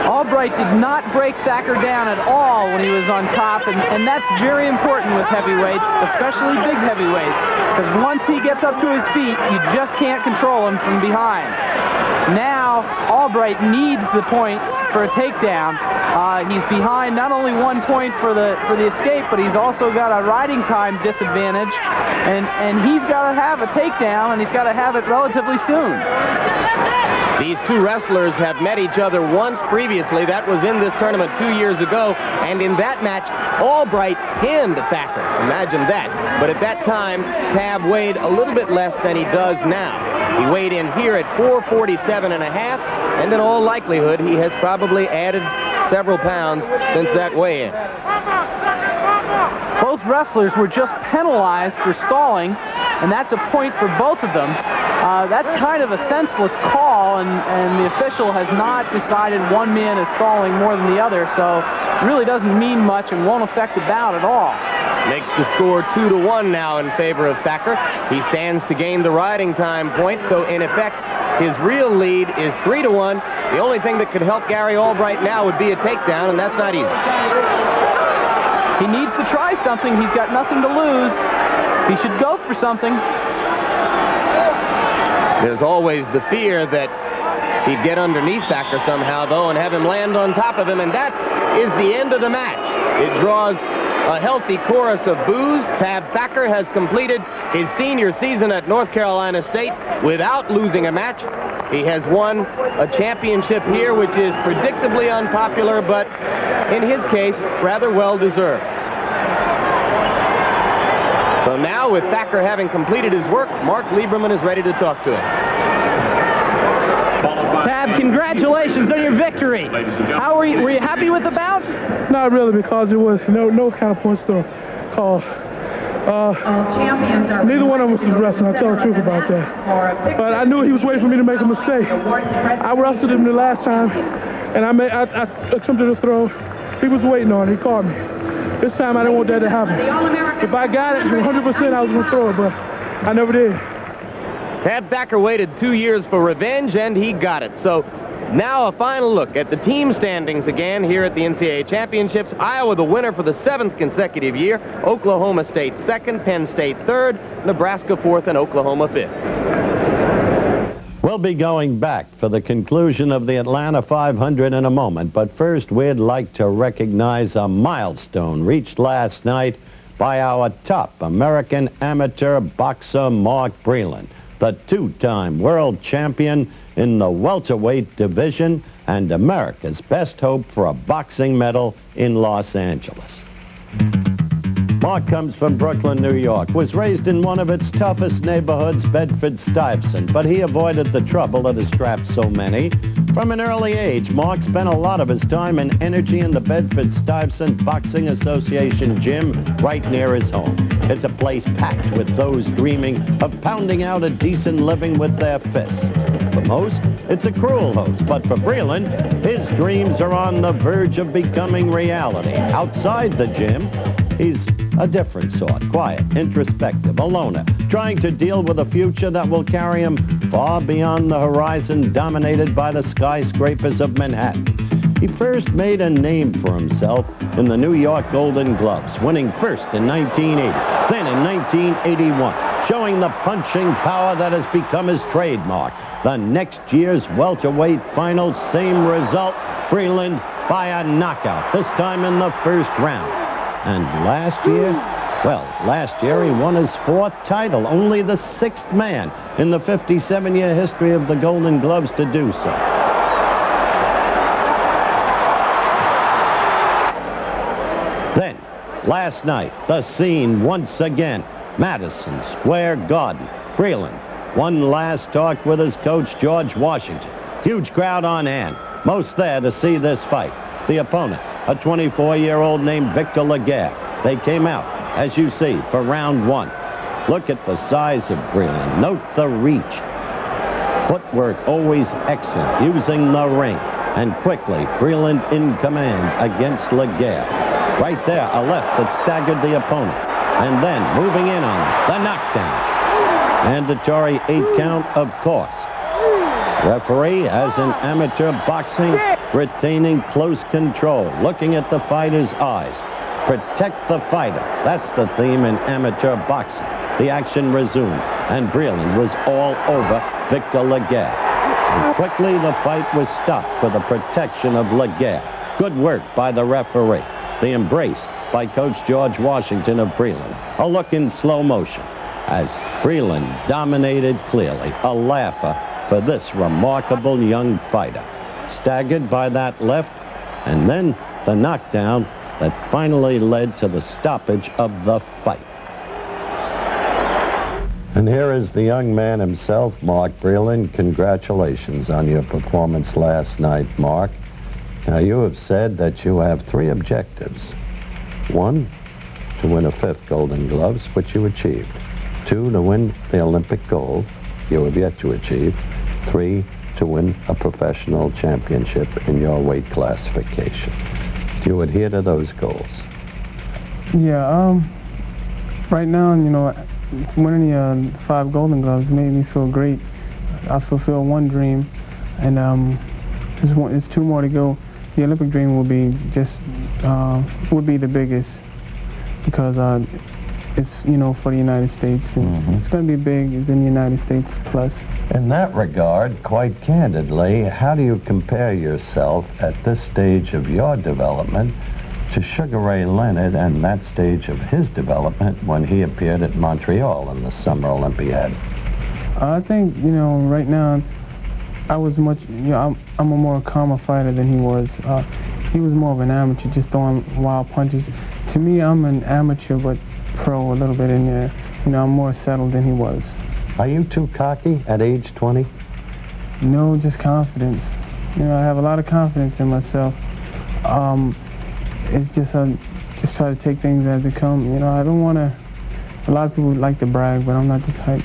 Albright did not break Thacker down at all when he was on top, and that's very important with heavyweights, especially big heavyweights, because once he gets up to his feet, you just can't control him from behind. Now, Albright needs the points for a takedown. He's behind not only 1 point for the escape, but he's also got a riding time disadvantage, and he's got to have a takedown, and he's got to have it relatively soon. These two wrestlers have met each other once previously. That was in this tournament 2 years ago. And in that match, Albright pinned Thacker. Imagine that. But at that time, Tab weighed a little bit less than he does now. He weighed in here at 447.5, and in all likelihood, he has probably added several pounds since that weigh-in. Both wrestlers were just penalized for stalling, and that's a point for both of them. That's kind of a senseless call, and the official has not decided one man is stalling more than the other, so it really doesn't mean much and won't affect the bout at all. Makes the score 2-1 now in favor of Thacker. He stands to gain the riding time point, so in effect, his real lead is 3-1. The only thing that could help Gary Albright now would be a takedown, and that's not easy. He needs to try something. He's got nothing to lose. He should go for something. There's always the fear that he'd get underneath Thacker somehow, though, and have him land on top of him, and that is the end of the match. It draws a healthy chorus of boos. Tab Thacker has completed his senior season at North Carolina State without losing a match. He has won a championship here, which is predictably unpopular, but in his case, rather well deserved. So now, with Thacker having completed his work, Mark Lieberman is ready to talk to him. Tab, congratulations on your victory. How were you happy with the bout? Not really, because it was no kind of points to call. Neither one of us was wrestling. I'll tell the truth about that. But I knew he was waiting for me to make a mistake. I wrestled him the last time, and I attempted to throw. He was waiting on it. He caught me. This time I didn't want that to happen. If I got it 100%, I was going to throw it, but I never did. Tab Thacker waited 2 years for revenge, and he got it. So now a final look at the team standings again here at the NCAA Championships. Iowa the winner for the 7th consecutive year. Oklahoma State 2nd, Penn State 3rd, Nebraska 4th, and Oklahoma 5th. We'll be going back for the conclusion of the Atlanta 500 in a moment, but first we'd like to recognize a milestone reached last night by our top American amateur boxer, Mark Breeland, the two-time world champion in the welterweight division and America's best hope for a boxing medal in Los Angeles. Mark comes from Brooklyn, New York, was raised in one of its toughest neighborhoods, Bedford-Stuyvesant, but he avoided the trouble that has strapped so many. From an early age, Mark spent a lot of his time and energy in the Bedford-Stuyvesant Boxing Association gym right near his home. It's a place packed with those dreaming of pounding out a decent living with their fists. For most, it's a cruel host, but for Breeland, his dreams are on the verge of becoming reality. Outside the gym, he's a different sort, quiet, introspective, a loner, trying to deal with a future that will carry him far beyond the horizon dominated by the skyscrapers of Manhattan. He first made a name for himself in the New York Golden Gloves, winning first in 1980, then in 1981, showing the punching power that has become his trademark. The next year's welterweight final, same result, Breeland by a knockout, this time in the first round. And last year he won his 4th title, only the 6th man in the 57-year history of the Golden Gloves to do so. Then, last night, the scene once again, Madison Square Garden. Breeland, one last talk with his coach, George Washington. Huge crowd on hand, most there to see this fight. The opponent, a 24-year-old named Victor Laguerre. They came out, as you see, for round 1. Look at the size of Breeland. Note the reach. Footwork always excellent, using the ring. And quickly, Breeland in command against Laguerre. Right there, a left that staggered the opponent. And then, moving in on him, the knockdown. Mandatory 8 count, of course. Referee, as in amateur boxing, retaining close control, looking at the fighter's eyes. Protect the fighter. That's the theme in amateur boxing. The action resumed, and Breeland was all over Victor Laguerre. And quickly, the fight was stopped for the protection of Laguerre. Good work by the referee. The embrace by Coach George Washington of Breeland. A look in slow motion as Breeland dominated clearly. A laugher for this remarkable young fighter. Staggered by that left, and then the knockdown that finally led to the stoppage of the fight. And here is the young man himself, Mark Breeland. Congratulations on your performance last night, Mark. Now, you have said that you have 3 objectives. 1, to win a 5th Golden Gloves, which you achieved. 2, to win the Olympic gold, you have yet to achieve. 3, to win a professional championship in your weight classification. Do you adhere to those goals? Yeah, right now, you know, winning the 5 Golden Gloves made me feel great. I fulfilled one dream, and there's 2 more to go. The Olympic dream will be would be the biggest, because it's, you know, for the United States. And it's going to be big in the United States plus. In that regard, quite candidly, how do you compare yourself at this stage of your development to Sugar Ray Leonard and that stage of his development when he appeared at Montreal in the Summer Olympiad? I think, you know, right now, I was much, you know, I'm a more calmer fighter than he was. He was more of an amateur, just throwing wild punches. To me, I'm an amateur, but pro a little bit in there. You know, I'm more settled than he was. Are you too cocky at age 20? No, just confidence. You know, I have a lot of confidence in myself. It's just try to take things as they come. You know, I don't want to, a lot of people like to brag, but I'm not the type.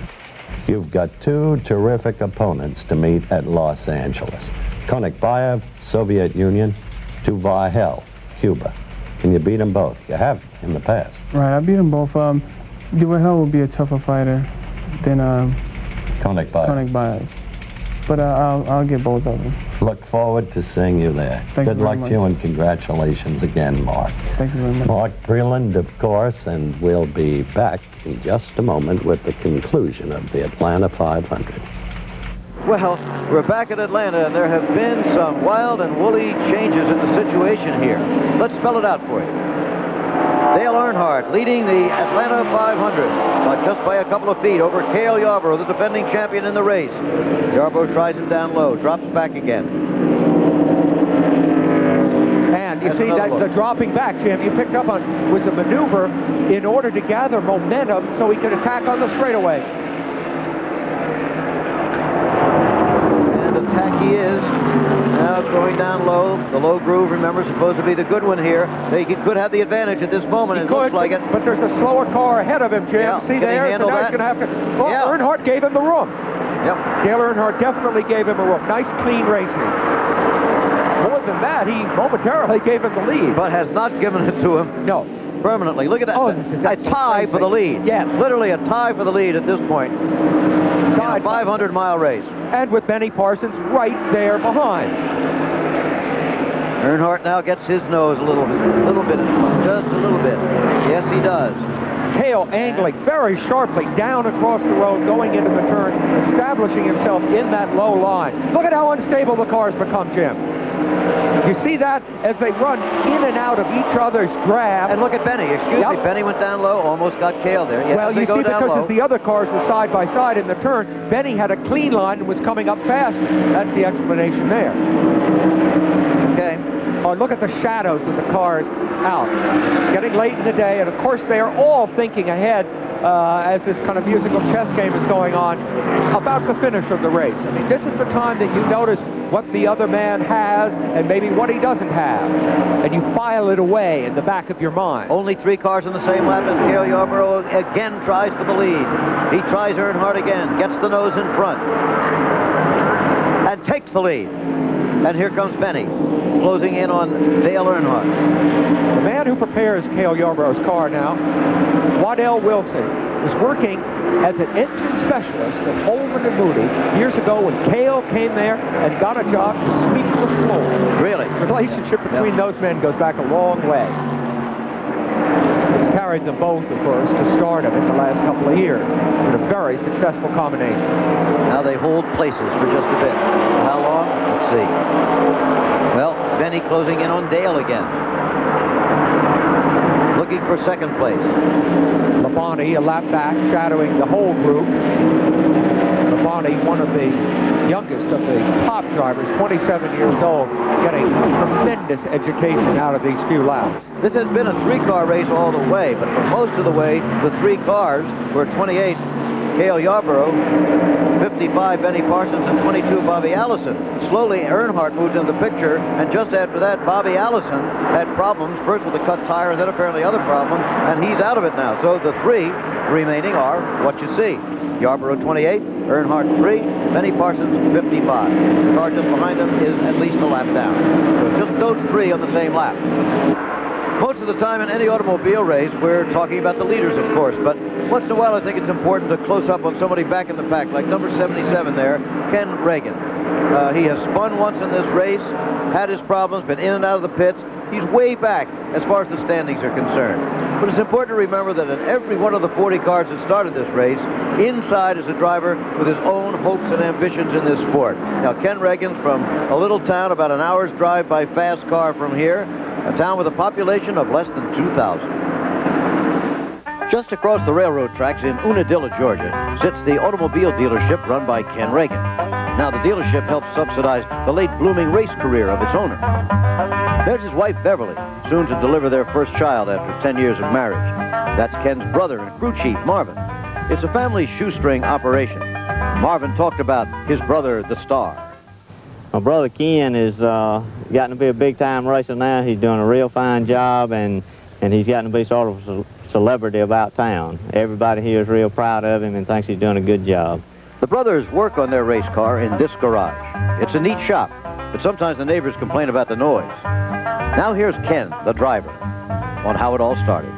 You've got 2 terrific opponents to meet at Los Angeles. Konakbayev, Soviet Union, Duval, Cuba. Can you beat them both? You have in the past. Right, I beat them both. Duval will be a tougher fighter than Konakbayev. But I'll get both of them. Look forward to seeing you there. Thank you Good very luck much. to you, and congratulations again, Mark. Thank you very much. Mark Breeland, of course, and we'll be back in just a moment with the conclusion of the Atlanta 500. Well, we're back at Atlanta, and there have been some wild and woolly changes in the situation here. Let's spell it out for you. Dale Earnhardt leading the Atlanta 500 just by a couple of feet over Cale Yarborough, the defending champion in the race. Yarborough tries it down low, drops back again. And you see that the dropping back, Jim, you picked up on, was a maneuver in order to gather momentum so he could attack on the straightaway. And attack he is. Now going down low. The low groove, remember, supposed to be the good one here. He could have the advantage at this moment. It looks like it. But there's a slower car ahead of him, Jim. Yeah, see there? So now he's going to have to... Well, yeah. Earnhardt gave him the room. Yep. Dale Earnhardt definitely gave him a room. Nice, clean racing. More than that, he momentarily gave him the lead. But has not given it to him. No. Permanently. Look at that. Oh, a tie for the lead. Yes. Literally a tie for the lead at this point. In a 500-mile race. And with Benny Parsons right there behind. Earnhardt now gets his nose a little bit in front. Just a little bit. Yes, he does. Cale angling very sharply down across the road, going into the turn, establishing himself in that low line. Look at how unstable the cars become, Jim. You see that as they run in and out of each other's grab. And look at Benny. Excuse me. Benny went down low, almost got Cale there. Yes, well, you see, because as the other cars were side by side in the turn, Benny had a clean line and was coming up faster. That's the explanation there. Okay. Oh, look at the shadows of the cars out. Getting late in the day, and of course they are all thinking ahead as this kind of musical chess game is going on about the finish of the race. I mean, this is the time that you notice what the other man has and maybe what he doesn't have. And you file it away in the back of your mind. Only 3 cars in the same lap as Cale Yarborough again tries for the lead. He tries Earnhardt again, gets the nose in front, and takes the lead. And here comes Benny, closing in on Dale Earnhardt. The man who prepares Cale Yarborough's car now, Waddell Wilson, was working as an engine specialist at Holman and Moody years ago when Cale came there and got a job to sweep the floor. Really? The relationship between those men goes back a long way. It's carried them both, of course, to stardom in the last couple of years. In a very successful combination. Now they hold places for just a bit. How long? Let's see. Well, Benny closing in on Dale again. Looking for second place. Labonte, a lap back, shadowing the whole group. Labonte, one of the youngest of the top drivers, 27 years old, getting a tremendous education out of these few laps. This has been a 3-car race all the way, but for most of the way, the 3 cars were 28 Cale Yarborough, 55 Benny Parsons, and 22 Bobby Allison. Slowly, Earnhardt moved into the picture, and just after that, Bobby Allison had problems, first with a cut tire and then apparently other problems, and he's out of it now. So the three remaining are what you see. Yarborough 28, Earnhardt 3, Benny Parsons 55. The car just behind him is at least a lap down. So just those three on the same lap. Most of the time in any automobile race, we're talking about the leaders, of course, but once in a while I think it's important to close up on somebody back in the pack, like number 77 there, Ken Reagan. He has spun once in this race, had his problems, been in and out of the pits. He's way back as far as the standings are concerned. But it's important to remember that in every one of the 40 cars that started this race, inside is a driver with his own hopes and ambitions in this sport. Now, Ken Reagan's from a little town about an hour's drive by fast car from here, a town with a population of less than 2,000. Just across the railroad tracks in Unadilla, Georgia, sits the automobile dealership run by Ken Reagan. Now, the dealership helps subsidize the late blooming race career of its owner. There's his wife, Beverly, soon to deliver their first child after 10 years of marriage. That's Ken's brother and crew chief, Marvin. It's a family shoestring operation. Marvin talked about his brother, the Star. My brother Ken is gotten to be a big-time racer now. He's doing a real fine job, and he's gotten to be sort of a celebrity about town. Everybody here is real proud of him and thinks he's doing a good job. The brothers work on their race car in this garage. It's a neat shop, but sometimes the neighbors complain about the noise. Now here's Ken, the driver, on how it all started.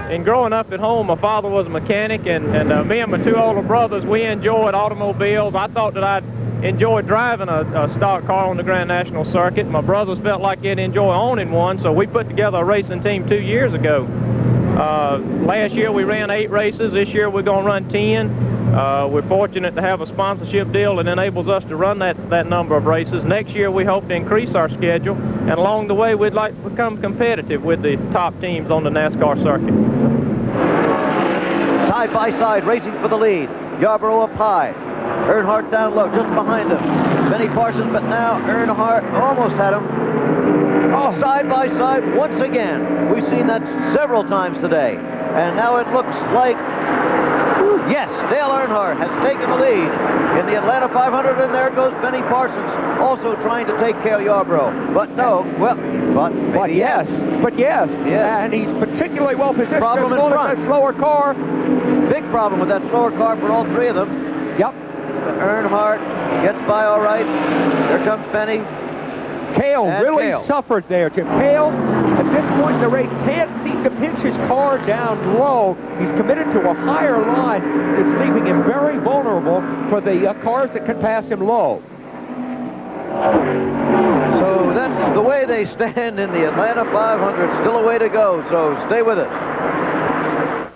In growing up at home, my father was a mechanic, and me and my two older brothers, we enjoyed automobiles. I thought that I'd enjoy driving a stock car on the Grand National Circuit. My brothers felt like they'd enjoy owning one, so we put together a racing team 2 years ago. Last year we ran 8 races. This year we're going to run 10. We're fortunate to have a sponsorship deal that enables us to run that number of races. Next year we hope to increase our schedule, and along the way we'd like to become competitive with the top teams on the NASCAR circuit. Side by side, racing for the lead. Yarborough up high. Earnhardt down low, just behind him. Benny Parsons, but now Earnhardt almost had him. Oh, side by side once again. We've seen that several times today. And now it looks like, yes, Dale Earnhardt has taken the lead in the Atlanta 500, and there goes Benny Parsons, also trying to take Cale Yarborough. But no, well, but yes. And he's particularly well positioned. Problem in front. That slower car. Big problem with that slower car for all three of them. Yep. But Earnhardt gets by all right. There comes Benny. Cale really suffered there. Cale, at this point in the race, can't seem to pinch his car down low. He's committed to a higher line. It's leaving him very vulnerable for the cars that can pass him low. So that's the way they stand in the Atlanta 500. Still a way to go, so stay with us.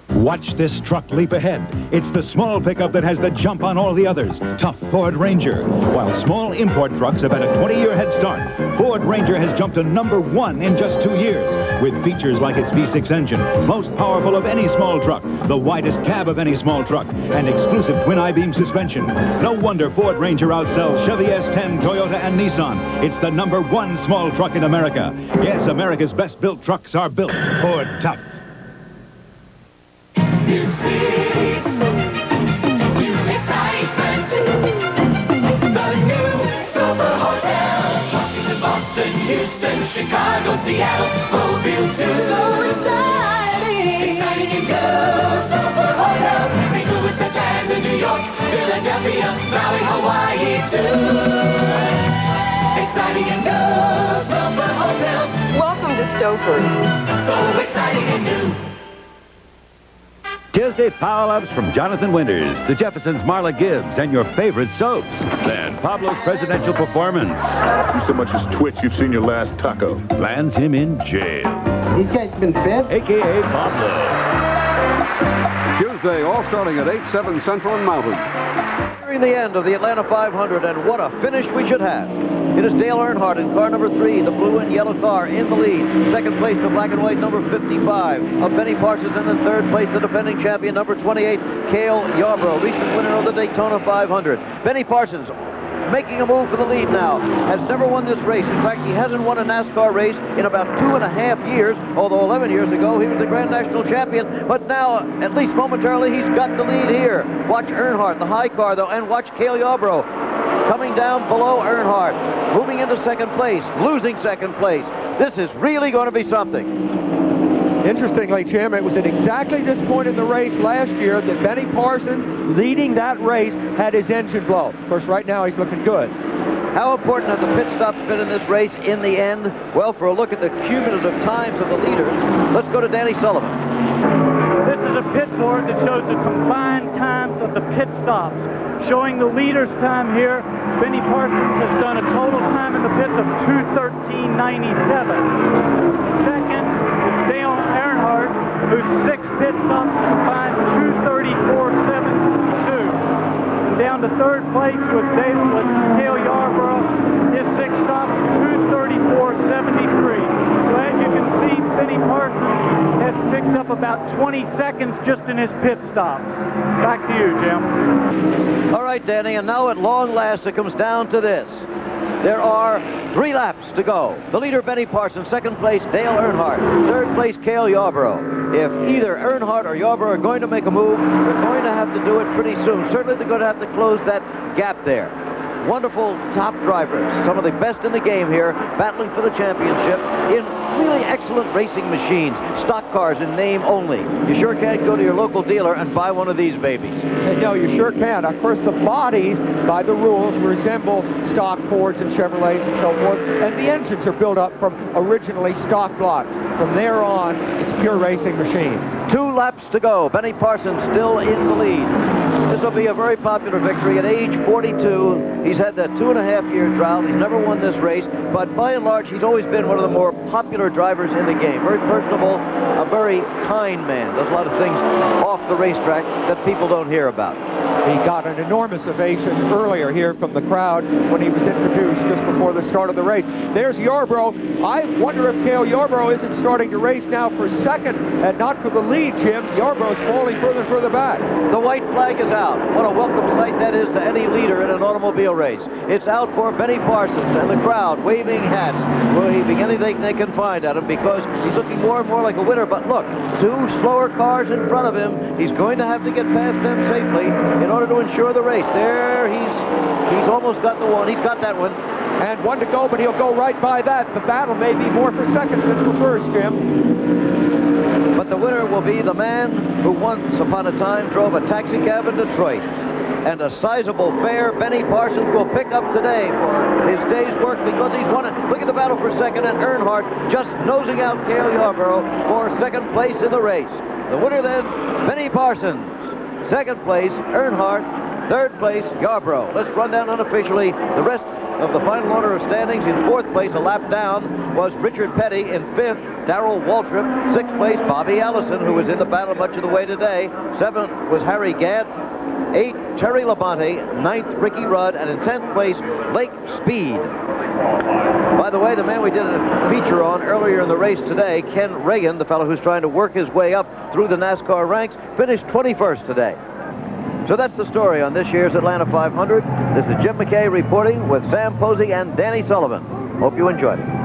Watch this truck leap ahead. It's the small pickup that has the jump on all the others. Tough Ford Ranger. While small import trucks have had a 20-year head start, Ford Ranger has jumped to #1 in just 2 years. With features like its V6 engine, most powerful of any small truck, the widest cab of any small truck, and exclusive twin I-beam suspension. No wonder Ford Ranger outsells Chevy S10, Toyota, and Nissan. It's the #1 small truck in America. Yes, America's best-built trucks are built Ford Tough. You see new excitement. The new Stover Hotel. Washington, Boston, Houston, Chicago, Seattle, Mobile too. So exciting. Exciting and good. Stover Hotel. St. Louis, Atlanta, New York, Philadelphia, Maui, Hawaii too. Exciting and good. Stover Hotel. Welcome to Stover. So exciting and new. Tuesday power-ups from Jonathan Winters, the Jeffersons' Marla Gibbs, and your favorite soaps. Then Pablo's presidential performance. You so much as twitch, you've seen your last taco. Lands him in jail. These guys been fed? A.K.A. Pablo. Tuesday, all starting at 8-7 Central and Mountain. Nearing the end of the Atlanta 500, and what a finish we should have. It is Dale Earnhardt in car number 3, the blue and yellow car, in the lead. Second place, the black and white number 55 of Benny Parsons, and in third place, the defending champion number 28, Cale Yarborough, recent winner of the Daytona 500. Benny Parsons making a move for the lead now. Has never won this race. In fact, he hasn't won a NASCAR race in about 2.5 years, although 11 years ago he was the Grand National Champion. But now, at least momentarily, he's got the lead here. Watch Earnhardt, the high car, though, and watch Cale Yarborough coming down below Earnhardt, moving into second place, losing second place. This is really going to be something. Interestingly, Jim, it was at exactly this point in the race last year that Benny Parsons, leading that race, had his engine blow. Of course, right now he's looking good. How important have the pit stops been in this race in the end? Well, for a look at the cumulative times of the leaders, let's go to Danny Sullivan. This is a pit board that shows the combined times of the pit stops. Showing the leader's time here, Benny Parsons has done a total time in the pits of 2:13.97. Second is Dale Earnhardt, whose 6 pit stops combined 2:34.72. And down to third place with Cale Yarborough, his 6 stops 2:34.73. So as you can see, Benny Parsons has picked up about 20 seconds just in his pit stops. Back to you, Jim. All right, Danny, and now at long last it comes down to this. There are 3 laps to go. The leader, Benny Parsons. Second place, Dale Earnhardt. Third place, Cale Yarborough. If either Earnhardt or Yarborough are going to make a move, they're going to have to do it pretty soon. Certainly they're going to have to close that gap there. Wonderful top drivers, some of the best in the game here, battling for the championship in really excellent racing machines, stock cars in name only. You sure can't go to your local dealer and buy one of these babies. No, you sure can. Of course, the bodies, by the rules, resemble stock Fords and Chevrolets and so forth, and the engines are built up from originally stock blocks. From there on, it's pure racing machine. 2 laps to go. Benny Parsons still in the lead. This will be a very popular victory. At age 42, he's had that 2.5-year drought. He's never won this race, but by and large, he's always been one of the more popular drivers in the game. Very personable, a very kind man. Does a lot of things off the racetrack that people don't hear about. He got an enormous ovation earlier here from the crowd when he was introduced just before the start of the race. There's Yarborough. I wonder if Cale Yarborough isn't starting to race now for second and not for the lead, Jim. Yarborough's falling further and further back. The white flag is out. What a welcome sight that is to any leader in an automobile race. It's out for Benny Parsons, and the crowd waving hats, waving anything they can find at him because he's looking more and more like a winner. But look, 2 slower cars in front of him. He's going to have to get past them safely in order to ensure the race. There, he's almost got the one. He's got that one. And 1 to go, but he'll go right by that. The battle may be more for second than for first, Jim. But the winner will be the man who once upon a time drove a taxi cab in Detroit. And a sizable fare Benny Parsons will pick up today for his day's work because he's won it. Look at the battle for second, and Earnhardt just nosing out Cale Yarborough for second place in the race. The winner then, Benny Parsons. Second place, Earnhardt. Third place, Yarborough. Let's run down unofficially the rest of the final order of standings. In 4th place, a lap down, was Richard Petty. In 5th, Darrell Waltrip. 6th place, Bobby Allison, who was in the battle much of the way today. 7th was Harry Gant. 8th, Terry Labonte. 9th, Ricky Rudd. And in 10th place, Blake Speed. By the way, the man we did a feature on earlier in the race today, Ken Reagan, the fellow who's trying to work his way up through the NASCAR ranks, finished 21st today. So that's the story on this year's Atlanta 500. This is Jim McKay reporting with Sam Posey and Danny Sullivan. Hope you enjoyed it.